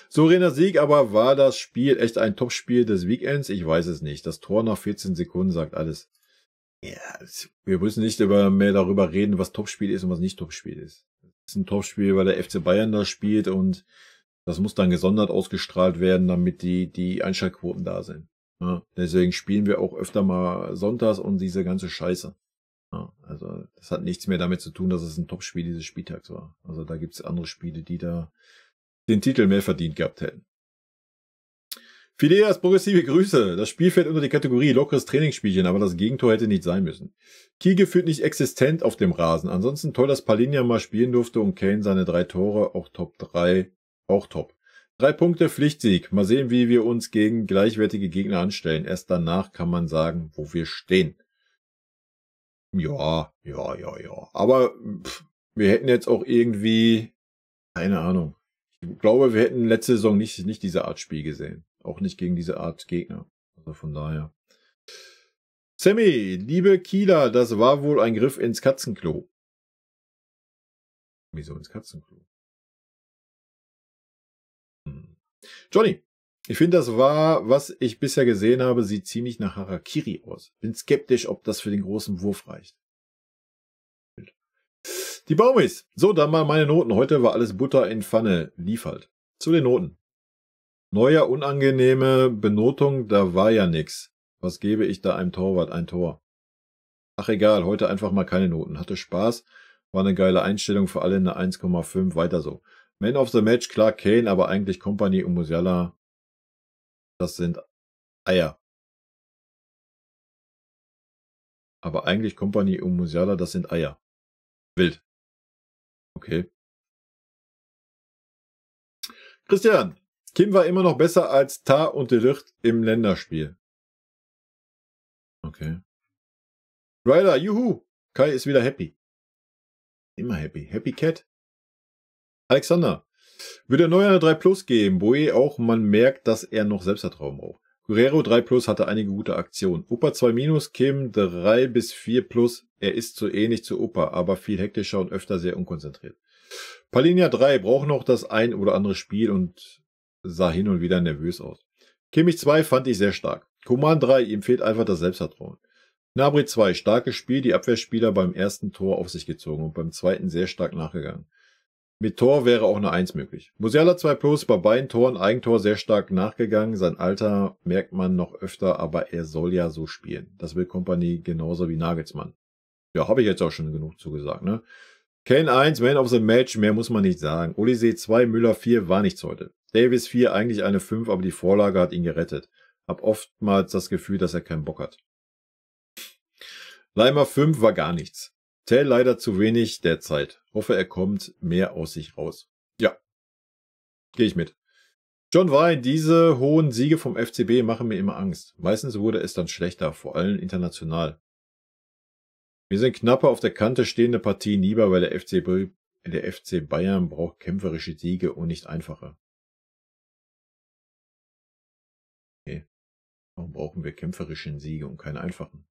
Souveräner Sieg, aber war das Spiel echt ein Topspiel des Weekends? Ich weiß es nicht. Das Tor nach 14 Sekunden sagt alles. Ja, wir müssen nicht mehr darüber reden, was Topspiel ist und was nicht Topspiel ist. Es ist ein Topspiel, weil der FC Bayern da spielt und das muss dann gesondert ausgestrahlt werden, damit die Einschaltquoten da sind. Ja, deswegen spielen wir auch öfter mal sonntags und diese ganze Scheiße. Ja, also das hat nichts mehr damit zu tun, dass es ein Topspiel dieses Spieltags war. Also da gibt's andere Spiele, die da den Titel mehr verdient gehabt hätten. Phileas, progressive Grüße. Das Spiel fällt unter die Kategorie lockeres Trainingsspielchen, aber das Gegentor hätte nicht sein müssen. Kiel gefühlt nicht existent auf dem Rasen. Ansonsten toll, dass Palhinha mal spielen durfte und Kane seine 3 Tore, auch Top 3, auch top. 3 Punkte, Pflichtsieg. Mal sehen, wie wir uns gegen gleichwertige Gegner anstellen. Erst danach kann man sagen, wo wir stehen. Ja. Aber wir hätten jetzt auch irgendwie, keine Ahnung. Ich glaube, wir hätten letzte Saison nicht diese Art Spiel gesehen. Auch nicht gegen diese Art Gegner. Also von daher. Sammy, liebe Kieler, das war wohl ein Griff ins Katzenklo. Wieso ins Katzenklo? Johnny, ich finde, das war, was ich bisher gesehen habe, sieht ziemlich nach Harakiri aus. Bin skeptisch, ob das für den großen Wurf reicht. Die Baumis. So, dann mal meine Noten. Heute war alles Butter in Pfanne. Lief halt. Zu den Noten. Neuer, unangenehme Benotung, da war ja nix. Was gebe ich da einem Torwart? Ein Tor. Ach egal, heute einfach mal keine Noten. Hatte Spaß. War eine geile Einstellung für alle, eine 1,5. Weiter so. Man of the Match, klar Kane, aber eigentlich Kompany und Musiala. Das sind Eier. Aber eigentlich Kompany und Musiala, das sind Eier. Wild. Okay. Christian, Kim war immer noch besser als Tar und De Ligt im Länderspiel. Okay. Ryder, juhu. Kai ist wieder happy. Immer happy. Happy Cat. Alexander, würde Neuer eine 3 Plus geben. Boe auch, man merkt, dass er noch Selbstvertrauen braucht. Guerrero 3 Plus hatte einige gute Aktionen. Opa 2 Minus, Kim 3 bis 4 Plus. Er ist zu ähnlich zu Opa, aber viel hektischer und öfter sehr unkonzentriert. Palhinha 3 braucht noch das ein oder andere Spiel und sah hin und wieder nervös aus. Kimmich 2 fand ich sehr stark. Coman 3, ihm fehlt einfach das Selbstvertrauen. Gnabry 2, starkes Spiel, die Abwehrspieler beim ersten Tor auf sich gezogen und beim zweiten sehr stark nachgegangen. Mit Tor wäre auch eine 1 möglich. Musiala 2 Plus, bei beiden Toren Eigentor sehr stark nachgegangen. Sein Alter merkt man noch öfter, aber er soll ja so spielen. Das will Kompany genauso wie Nagelsmann. Ja, habe ich jetzt auch schon genug zugesagt, ne? Kane 1, Man of the Match, mehr muss man nicht sagen. Olise 2, Müller 4, war nichts heute. Davis 4, eigentlich eine 5, aber die Vorlage hat ihn gerettet. Hab oftmals das Gefühl, dass er keinen Bock hat. Leimer 5 war gar nichts. Tell leider zu wenig derzeit. Hoffe, er kommt mehr aus sich raus. Ja, gehe ich mit. John Wein, diese hohen Siege vom FCB machen mir immer Angst. Meistens wurde es dann schlechter, vor allem international. Wir sind knapper auf der Kante stehende Partien lieber, weil der FC Bayern braucht kämpferische Siege und nicht einfache. Okay. Warum brauchen wir kämpferische Siege und keine einfachen?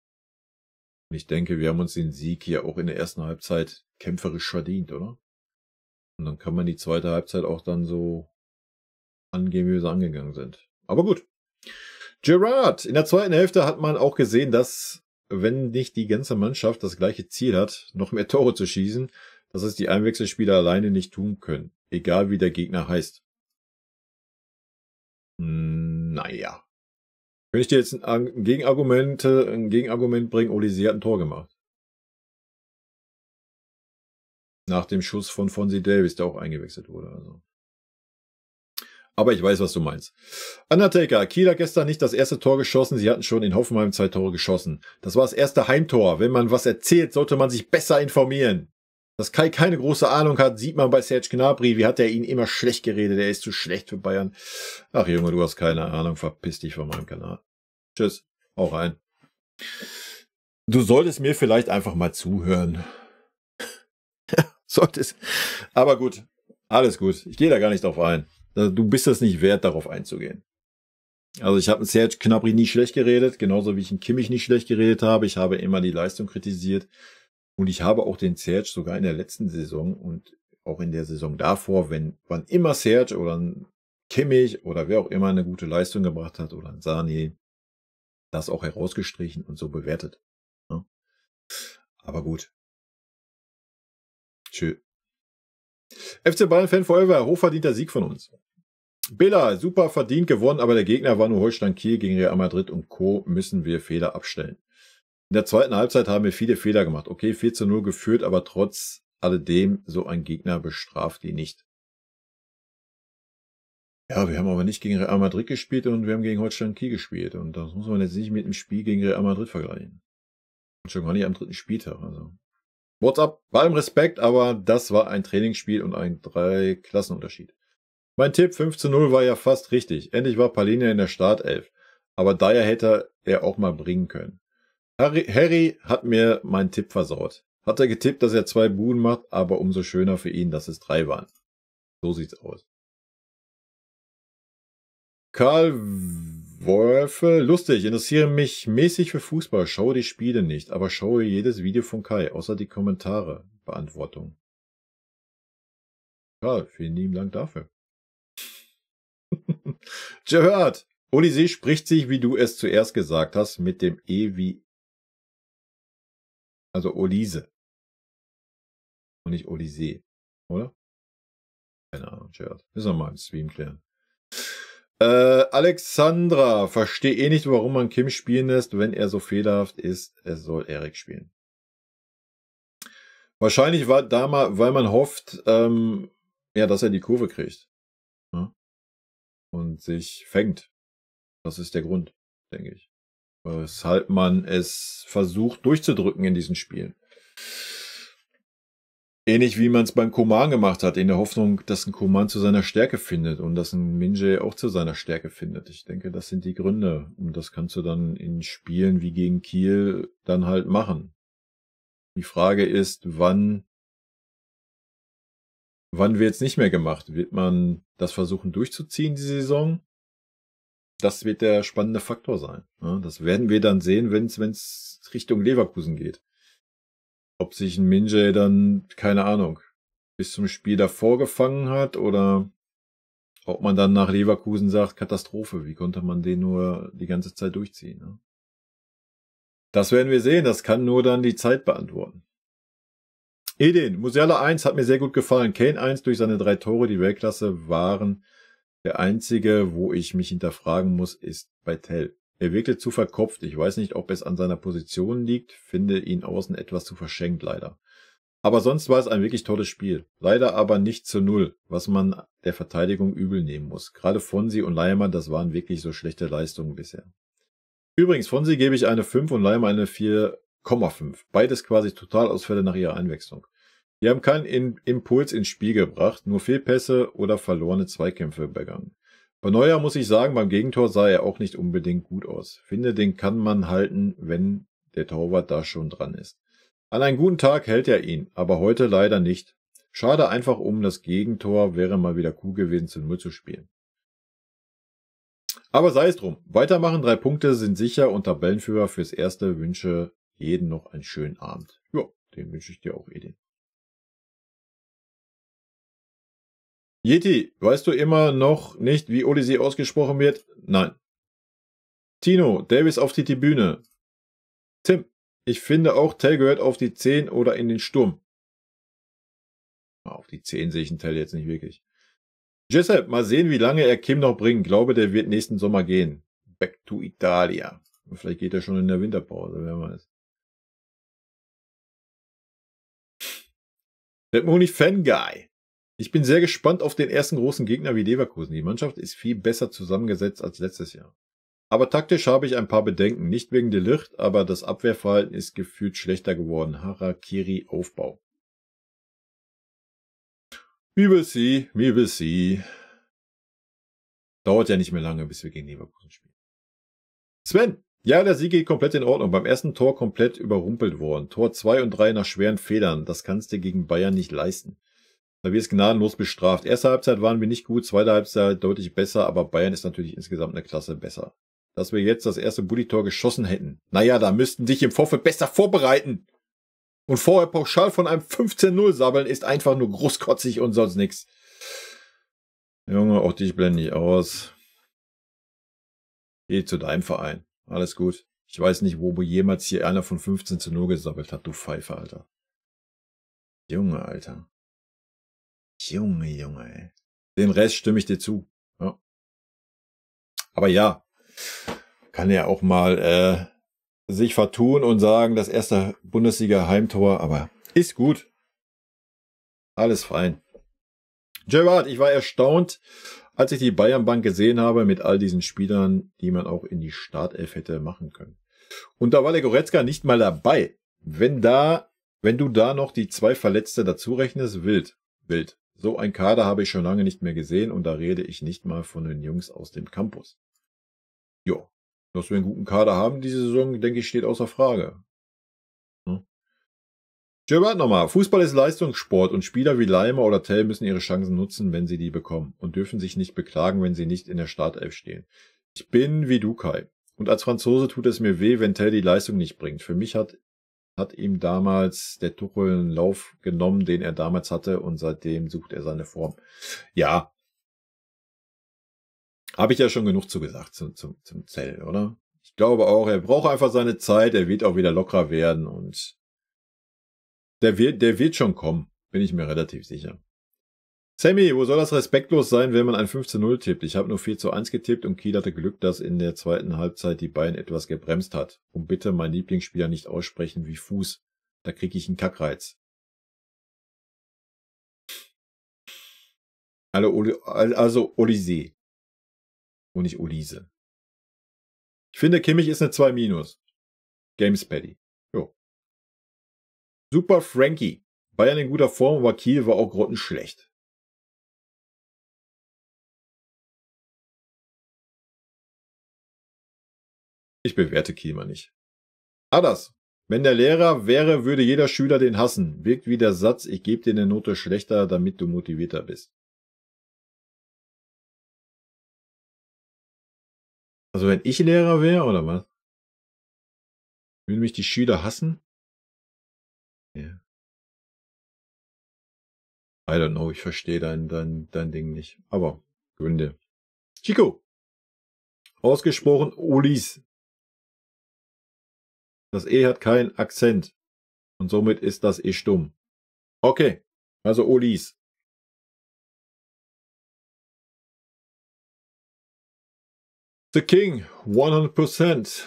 Und ich denke, wir haben uns den Sieg hier auch in der ersten Halbzeit kämpferisch verdient, oder? Und dann kann man die zweite Halbzeit auch dann so angehen, wie wir so angegangen sind. Aber gut. Gerrard, in der zweiten Hälfte hat man auch gesehen, dass, wenn nicht die ganze Mannschaft das gleiche Ziel hat, noch mehr Tore zu schießen, dass es die Einwechselspieler alleine nicht tun können. Egal wie der Gegner heißt. Naja. Wenn ich dir jetzt ein Gegenargument bringen, Olise hat ein Tor gemacht. Nach dem Schuss von Fonzie Davis, der auch eingewechselt wurde. Also. Aber ich weiß, was du meinst. Undertaker, Kiel hat gestern nicht das erste Tor geschossen, sie hatten schon in Hoffenheim 2 Tore geschossen. Das war das erste Heimtor. Wenn man was erzählt, sollte man sich besser informieren. Dass Kai keine große Ahnung hat, sieht man bei Serge Gnabry. Wie hat er ihn immer schlecht geredet? Er ist zu schlecht für Bayern. Ach Junge, du hast keine Ahnung. Verpiss dich von meinem Kanal. Tschüss. Auch rein. Du solltest mir vielleicht einfach mal zuhören. Solltest. Aber gut. Alles gut. Ich gehe da gar nicht drauf ein. Du bist es nicht wert, darauf einzugehen. Also ich habe einen Serge Gnabry nie schlecht geredet, genauso wie ich einen Kimmich nicht schlecht geredet habe. Ich habe immer die Leistung kritisiert. Und ich habe auch den Serge sogar in der letzten Saison und auch in der Saison davor, wann immer Serge oder ein Kimmich oder wer auch immer eine gute Leistung gebracht hat oder ein Sané, das auch herausgestrichen und so bewertet. Ja. Aber gut. Tschö. FC Bayern Fan Forever, hochverdienter Sieg von uns. Bela, super verdient gewonnen, aber der Gegner war nur Holstein Kiel gegen Real Madrid und Co. müssen wir Fehler abstellen. In der zweiten Halbzeit haben wir viele Fehler gemacht. Okay, 4:0 geführt, aber trotz alledem so ein Gegner bestraft die nicht. Ja, wir haben aber nicht gegen Real Madrid gespielt und wir haben gegen Holstein Kiel gespielt. Und das muss man jetzt nicht mit dem Spiel gegen Real Madrid vergleichen. Und schon gar nicht am 3. Spieltag. Also. What's up? Bei allem Respekt, aber das war ein Trainingsspiel und ein 3-Klassenunterschied. Mein Tipp 5:0 war ja fast richtig. Endlich war Palhinha in der Startelf. Aber Dyer hätte er auch mal bringen können. Harry hat mir meinen Tipp versaut. Hat er getippt, dass er 2 Buden macht, aber umso schöner für ihn, dass es 3 waren. So sieht's aus. Karl Wolfe, lustig, interessiere mich mäßig für Fußball, schaue die Spiele nicht, aber schaue jedes Video von Kai, außer die Kommentare. Beantwortung. Karl, vielen lieben Dank dafür. Gehört, Olise spricht sich, wie du es zuerst gesagt hast, mit dem E wie, also Olise. Und nicht Olise, oder? Keine Ahnung, Gerard. Müssen wir mal im Stream klären. Alexandra, verstehe eh nicht, warum man Kim spielen lässt, wenn er so fehlerhaft ist. Es soll Erik spielen. Wahrscheinlich war damals, weil man hofft, ja, dass er die Kurve kriegt. Ja? Und sich fängt. Das ist der Grund, denke ich. Weshalb man es versucht durchzudrücken in diesen Spielen. Ähnlich wie man es beim Coman gemacht hat, in der Hoffnung, dass ein Coman zu seiner Stärke findet und dass ein Minje auch zu seiner Stärke findet. Ich denke, das sind die Gründe. Und das kannst du dann in Spielen wie gegen Kiel dann halt machen. Die Frage ist, wann wird es nicht mehr gemacht? Wird man das versuchen durchzuziehen, die Saison? Das wird der spannende Faktor sein. Das werden wir dann sehen, wenn es Richtung Leverkusen geht. Ob sich ein Minje dann, keine Ahnung, bis zum Spiel davor gefangen hat oder ob man dann nach Leverkusen sagt, Katastrophe, wie konnte man den nur die ganze Zeit durchziehen? Ne? Das werden wir sehen, das kann nur dann die Zeit beantworten. Edin, Musiala 1 hat mir sehr gut gefallen. Kane 1 durch seine 3 Tore, die Weltklasse waren. Der einzige, wo ich mich hinterfragen muss, ist bei Tell. Er wirkte zu verkopft. Ich weiß nicht, ob es an seiner Position liegt. Finde ihn außen etwas zu verschenkt, leider. Aber sonst war es ein wirklich tolles Spiel. Leider aber nicht zu 0, was man der Verteidigung übel nehmen muss. Gerade Fonsi und Leimer, das waren wirklich so schlechte Leistungen bisher. Übrigens, Fonsi gebe ich eine 5 und Leimer eine 4,5. Beides quasi Totalausfälle nach ihrer Einwechslung. Die haben keinen Impuls ins Spiel gebracht, nur Fehlpässe oder verlorene Zweikämpfe begangen. Bei Neuer muss ich sagen, beim Gegentor sah er auch nicht unbedingt gut aus. Finde, den kann man halten, wenn der Torwart da schon dran ist. An einem guten Tag hält er ihn, aber heute leider nicht. Schade einfach um das Gegentor, wäre mal wieder cool gewesen, zu 0 zu spielen. Aber sei es drum. Weitermachen, 3 Punkte sind sicher und Tabellenführer fürs Erste. Wünsche jeden noch einen schönen Abend. Ja, den wünsche ich dir auch, Edin. Yeti, weißt du immer noch nicht, wie Olise ausgesprochen wird? Nein. Tino, Davis auf die Tribüne. Tim, ich finde auch, Tell gehört auf die 10 oder in den Sturm. Auf die 10 sehe ich einen Tell jetzt nicht wirklich. Giuseppe, mal sehen, wie lange er Kim noch bringt. Glaube, der wird nächsten Sommer gehen. Back to Italia. Vielleicht geht er schon in der Winterpause, wer weiß. Redmoni Fanguy. Ich bin sehr gespannt auf den ersten großen Gegner wie Leverkusen. Die Mannschaft ist viel besser zusammengesetzt als letztes Jahr. Aber taktisch habe ich ein paar Bedenken. Nicht wegen De Ligt, aber das Abwehrverhalten ist gefühlt schlechter geworden. Harakiri Aufbau. We will see, we will see. Dauert ja nicht mehr lange, bis wir gegen Leverkusen spielen. Sven. Ja, der Sieg geht komplett in Ordnung. Beim ersten Tor komplett überrumpelt worden. Tor 2 und 3 nach schweren Fehlern. Das kannst du gegen Bayern nicht leisten. Da wird es gnadenlos bestraft. Erste Halbzeit waren wir nicht gut, zweite Halbzeit deutlich besser, aber Bayern ist natürlich insgesamt eine Klasse besser. Dass wir jetzt das erste Bulli-Tor geschossen hätten. Naja, da müssten sich im Vorfeld besser vorbereiten. Und vorher pauschal von einem 15-0 sabbeln ist einfach nur großkotzig und sonst nichts. Junge, auch dich blende ich aus. Geh zu deinem Verein. Alles gut. Ich weiß nicht, wo jemals hier einer von 15-0 gesabbelt hat, du Pfeife, Alter. Junge, Alter. Junge, ey. Den Rest stimme ich dir zu. Ja. Aber ja, kann ja auch mal sich vertun und sagen, das erste Bundesliga-Heimtor, aber ist gut. Alles fein. Gerard, ich war erstaunt, als ich die Bayernbank gesehen habe mit all diesen Spielern, die man auch in die Startelf hätte machen können. Und da war der Goretzka nicht mal dabei. Wenn du da noch die 2 Verletzte dazu rechnest, wild. So ein Kader habe ich schon lange nicht mehr gesehen und da rede ich nicht mal von den Jungs aus dem Campus. Jo, dass wir einen guten Kader haben diese Saison, denke ich, steht außer Frage. Gerard nochmal. Fußball ist Leistungssport und Spieler wie Leimer oder Tell müssen ihre Chancen nutzen, wenn sie die bekommen und dürfen sich nicht beklagen, wenn sie nicht in der Startelf stehen. Ich bin wie du, Kai. Und als Franzose tut es mir weh, wenn Tell die Leistung nicht bringt. Für mich hat ihm damals der Tuchel einen Lauf genommen, den er damals hatte und seitdem sucht er seine Form. Ja. Habe ich ja schon genug zugesagt zum Tell, oder? Ich glaube auch, er braucht einfach seine Zeit, er wird auch wieder lockerer werden und der wird schon kommen, bin ich mir relativ sicher. Sammy, wo soll das respektlos sein, wenn man ein 15-0 tippt? Ich habe nur 4:1 getippt und Kiel hatte Glück, dass in der zweiten Halbzeit die Bayern etwas gebremst hat. Und bitte mein Lieblingsspieler nicht aussprechen wie Fuß. Da kriege ich einen Kackreiz. Also Olise. Und nicht Olise. Ich finde, Kimmich ist eine 2-. Games Paddy. Jo. Super Frankie. Bayern in guter Form, aber Kiel war auch grottenschlecht. Ich bewerte Kiel mal nicht. Adas. Wenn der Lehrer wäre, würde jeder Schüler den hassen. Wirkt wie der Satz, ich gebe dir eine Note schlechter, damit du motivierter bist. Also wenn ich Lehrer wäre, oder was? Würden mich die Schüler hassen? Ja. I don't know, ich verstehe dein Ding nicht. Aber Gründe. Chico. Ausgesprochen Olis. Das E hat keinen Akzent. Und somit ist das E stumm. Okay. Also Olis. The King. 100%.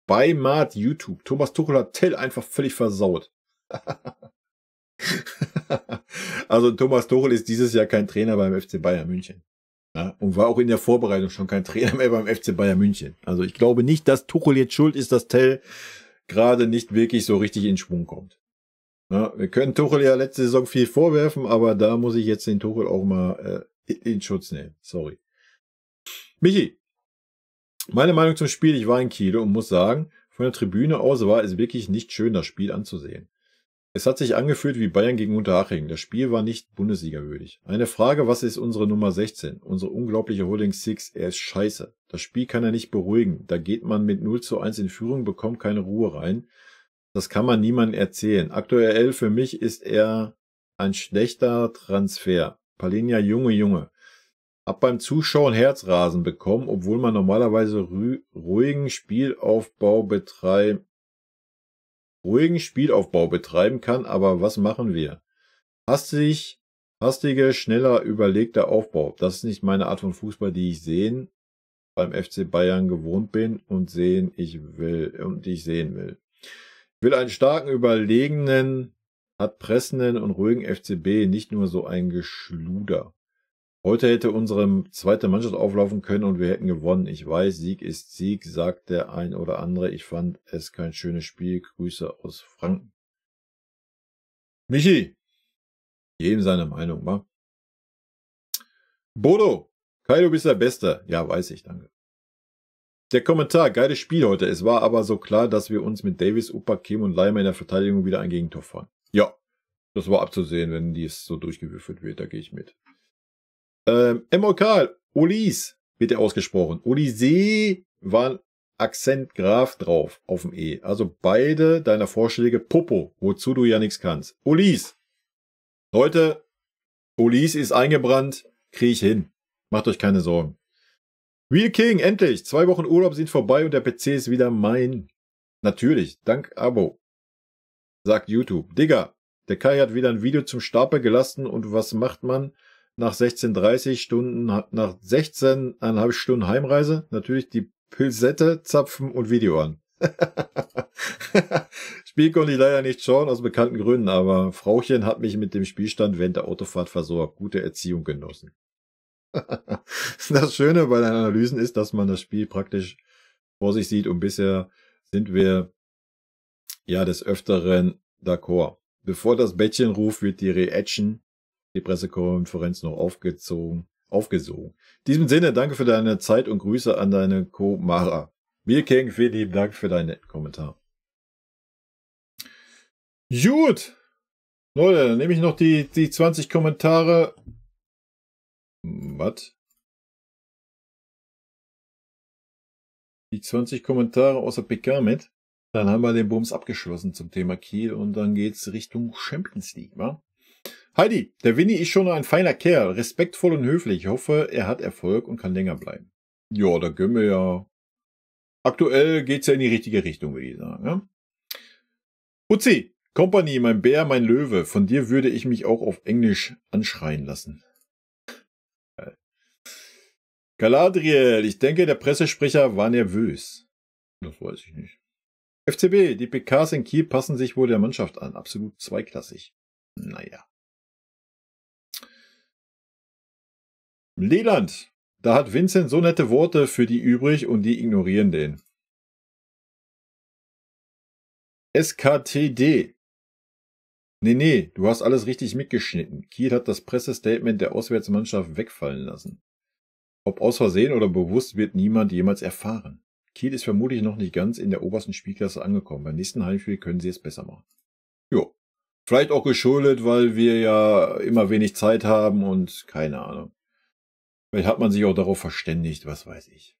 Bei Mart YouTube. Thomas Tuchel hat Tell einfach völlig versaut. Also Thomas Tuchel ist dieses Jahr kein Trainer beim FC Bayern München. Ja, und war auch in der Vorbereitung schon kein Trainer mehr beim FC Bayern München. Also ich glaube nicht, dass Tuchel jetzt schuld ist, dass Tell gerade nicht wirklich so richtig in Schwung kommt. Ja, wir können Tuchel ja letzte Saison viel vorwerfen, aber da muss ich jetzt den Tuchel auch mal in Schutz nehmen. Sorry. Michi, meine Meinung zum Spiel, ich war in Kiel und muss sagen, von der Tribüne aus war es wirklich nicht schön, das Spiel anzusehen. Es hat sich angefühlt wie Bayern gegen Unterhaching. Das Spiel war nicht Bundesliga-würdig. Eine Frage, was ist unsere Nummer 16? Unsere unglaubliche Holding Six, er ist scheiße. Das Spiel kann er nicht beruhigen. Da geht man mit 0:1 in Führung, bekommt keine Ruhe rein. Das kann man niemandem erzählen. Aktuell für mich ist er ein schlechter Transfer. Palhinha, Junge. Hab beim Zuschauen Herzrasen bekommen, obwohl man normalerweise ruhigen Spielaufbau betreiben kann, aber was machen wir? Hastige, schneller, überlegter Aufbau. Das ist nicht meine Art von Fußball, die ich beim FC Bayern gewohnt bin und ich sehen will. Ich will einen starken, überlegenen, pressenden und ruhigen FCB, nicht nur so ein Geschluder. Heute hätte unsere zweite Mannschaft auflaufen können und wir hätten gewonnen. Ich weiß, Sieg ist Sieg, sagt der ein oder andere. Ich fand es kein schönes Spiel. Grüße aus Franken. Michi, jedem seine Meinung, wa? Bodo, Kai, du bist der Beste. Ja, weiß ich, danke. Der Kommentar, geiles Spiel heute. Es war aber so klar, dass wir uns mit Davis, Upa, Kim und Leimer in der Verteidigung wieder ein Gegentor fahren. Ja, das war abzusehen, wenn dies so durchgewürfelt wird. Da gehe ich mit. Emokal, Olis, wird er ausgesprochen. Olise war Akzent Graf drauf auf dem E. Also beide deiner Vorschläge Popo, wozu du ja nichts kannst. Ulis. Leute, Ulis ist eingebrannt, kriege ich hin. Macht euch keine Sorgen. Real King, endlich. 2 Wochen Urlaub sind vorbei und der PC ist wieder mein. Natürlich, dank Abo. Sagt YouTube. Digga, der Kai hat wieder ein Video zum Stapel gelassen und was macht man nach 16,30 Stunden, nach 16,5 Stunden Heimreise? Natürlich die Pilsette, Zapfen und Video an. Spiel konnte ich leider nicht schauen, aus bekannten Gründen, aber Frauchen hat mich mit dem Spielstand während der Autofahrt versorgt. Gute Erziehung genossen. Das Schöne bei den Analysen ist, dass man das Spiel praktisch vor sich sieht und bisher sind wir ja des Öfteren d'accord. Bevor das Bettchen ruft, wird die Reaction, die Pressekonferenz noch aufgesogen. In diesem Sinne, danke für deine Zeit und Grüße an deine Co-Mara. King, vielen lieben Dank für deinen netten Kommentar. Gut. Leute, dann nehme ich noch die 20 Kommentare. Was? Die 20 Kommentare außer PK mit. Dann haben wir den Bums abgeschlossen zum Thema Kiel und dann geht's Richtung Champions League, wa? Heidi, der Winnie ist schon ein feiner Kerl, respektvoll und höflich. Ich hoffe, er hat Erfolg und kann länger bleiben. Ja, da können wir ja. Aktuell geht's ja in die richtige Richtung, würde ich sagen. Ja? Uzi, Company, mein Bär, mein Löwe. Von dir würde ich mich auch auf Englisch anschreien lassen. Galadriel, ich denke, der Pressesprecher war nervös. Das weiß ich nicht. FCB, die PKs in Kiel passen sich wohl der Mannschaft an. Absolut zweiklassig. Naja. Leland, da hat Vincent so nette Worte für die übrig und die ignorieren den. SKTD. Nee, du hast alles richtig mitgeschnitten. Kiel hat das Pressestatement der Auswärtsmannschaft wegfallen lassen. Ob aus Versehen oder bewusst, wird niemand jemals erfahren. Kiel ist vermutlich noch nicht ganz in der obersten Spielklasse angekommen. Beim nächsten Heimspiel können sie es besser machen. Jo. Vielleicht auch geschuldet, weil wir ja immer wenig Zeit haben und keine Ahnung. Vielleicht hat man sich auch darauf verständigt, was weiß ich.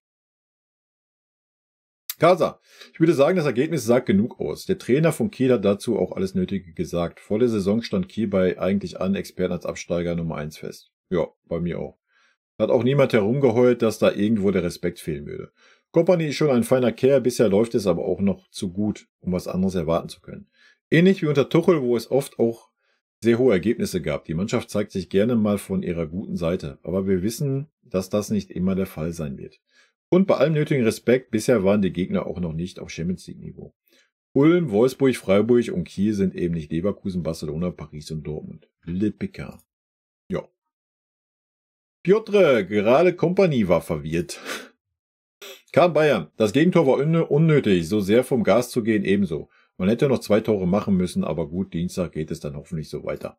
Kasa, ich würde sagen, das Ergebnis sagt genug aus. Der Trainer von Kiel hat dazu auch alles Nötige gesagt. Vor der Saison stand Kiel bei eigentlich allen Experten als Absteiger Nummer 1 fest. Ja, bei mir auch. Hat auch niemand herumgeheult, dass da irgendwo der Respekt fehlen würde. Kompany ist schon ein feiner Kerl, bisher läuft es aber auch noch zu gut, um was anderes erwarten zu können. Ähnlich wie unter Tuchel, wo es oft auch sehr hohe Ergebnisse gab. Die Mannschaft zeigt sich gerne mal von ihrer guten Seite, aber wir wissen, dass das nicht immer der Fall sein wird. Und bei allem nötigen Respekt, bisher waren die Gegner auch noch nicht auf Champions League Niveau. Ulm, Wolfsburg, Freiburg und Kiel sind eben nicht Leverkusen, Barcelona, Paris und Dortmund. Le Picard. Ja. Piotr, gerade Kompanie war verwirrt. Kam Bayern. Das Gegentor war unnötig, so sehr vom Gas zu gehen ebenso. Man hätte noch 2 Tore machen müssen, aber gut, Dienstag geht es dann hoffentlich so weiter.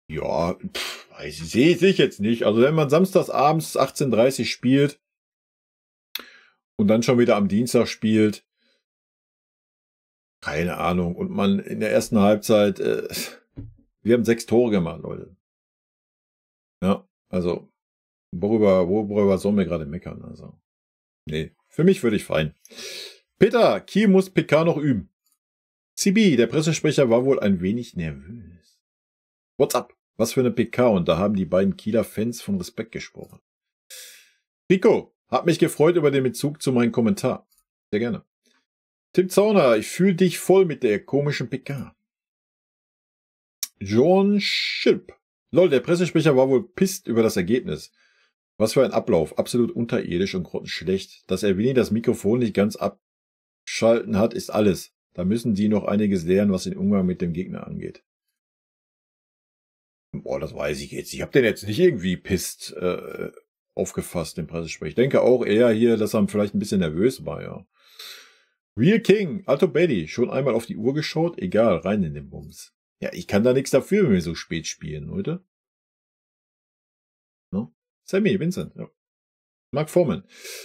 Ja, sehe ich jetzt nicht. Also wenn man samstags abends 18:30 spielt und dann schon wieder am Dienstag spielt, keine Ahnung. Und man in der ersten Halbzeit, wir haben 6 Tore gemacht, Leute. Ja, also worüber sollen wir gerade meckern? Also, nee, für mich würde ich fein. Peter, Kiel muss PK noch üben. CB, der Pressesprecher, war wohl ein wenig nervös. What's up? Was für eine PK? Und da haben die beiden Kieler Fans von Respekt gesprochen. Rico, hat mich gefreut über den Bezug zu meinem Kommentar. Sehr gerne. Tim Zauner, ich fühle dich voll mit der komischen PK. John Schilp. Lol, der Pressesprecher war wohl pisst über das Ergebnis. Was für ein Ablauf. Absolut unterirdisch und grottenschlecht. Dass er Winnie das Mikrofon nicht ganz abschalten hat, ist alles. Da müssen die noch einiges lernen, was den Umgang mit dem Gegner angeht. Boah, das weiß ich jetzt. Ich habe den jetzt nicht irgendwie pisst aufgefasst, den Pressesprecher. Ich denke auch eher hier, dass er vielleicht ein bisschen nervös war, ja. Real King, Alto Betty, schon einmal auf die Uhr geschaut? Egal, rein in den Bums. Ja, ich kann da nichts dafür, wenn wir so spät spielen, Leute. No? Sammy, Vincent, ja. Mark Foreman.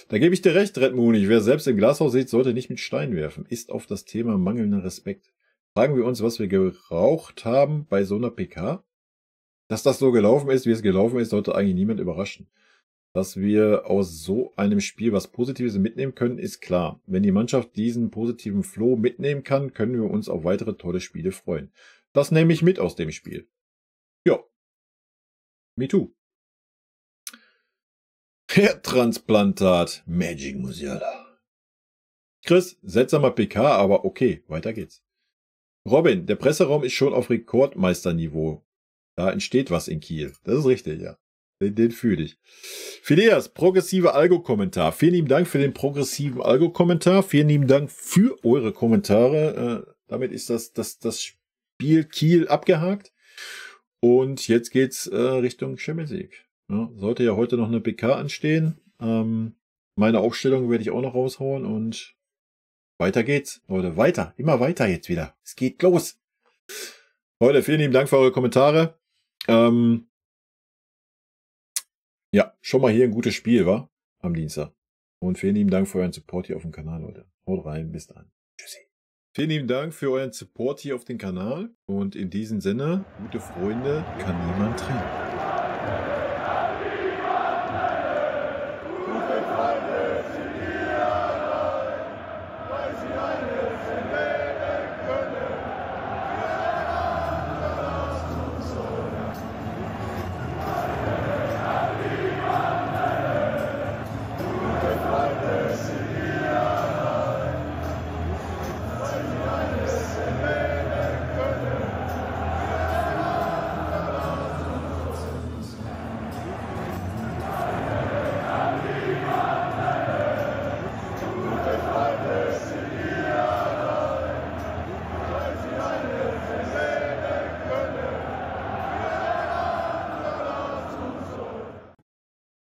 Da gebe ich dir recht, Red Mooney. Wer selbst im Glashaus sieht, sollte nicht mit Stein werfen. Ist auf das Thema mangelnder Respekt. Fragen wir uns, was wir geraucht haben bei so einer PK? Dass das so gelaufen ist, wie es gelaufen ist, sollte eigentlich niemand überraschen. Dass wir aus so einem Spiel was Positives mitnehmen können, ist klar. Wenn die Mannschaft diesen positiven Flow mitnehmen kann, können wir uns auf weitere tolle Spiele freuen. Das nehme ich mit aus dem Spiel. Ja. Me too. Herztransplantat. Magic Musiala. Chris, seltsamer PK, aber okay, weiter geht's. Robin, der Presseraum ist schon auf Rekordmeisterniveau. Da entsteht was in Kiel. Das ist richtig, ja. Den fühle ich. Phileas, progressive Algo-Kommentar. Vielen lieben Dank für den progressiven Algo-Kommentar. Vielen lieben Dank für eure Kommentare. Damit ist das Spiel Kiel abgehakt. Und jetzt geht's Richtung Champions League. Ja, sollte ja heute noch eine PK anstehen. Meine Aufstellung werde ich auch noch raushauen und weiter geht's. Leute, weiter. Immer weiter jetzt wieder. Es geht los. Leute, vielen lieben Dank für eure Kommentare. Ja, schon mal hier ein gutes Spiel, war am Dienstag. Und vielen lieben Dank für euren Support hier auf dem Kanal, Leute. Haut rein, bis dann. Tschüssi. Vielen lieben Dank für euren Support hier auf dem Kanal. Und in diesem Sinne, gute Freunde kann niemand trennen. Gute Freunde.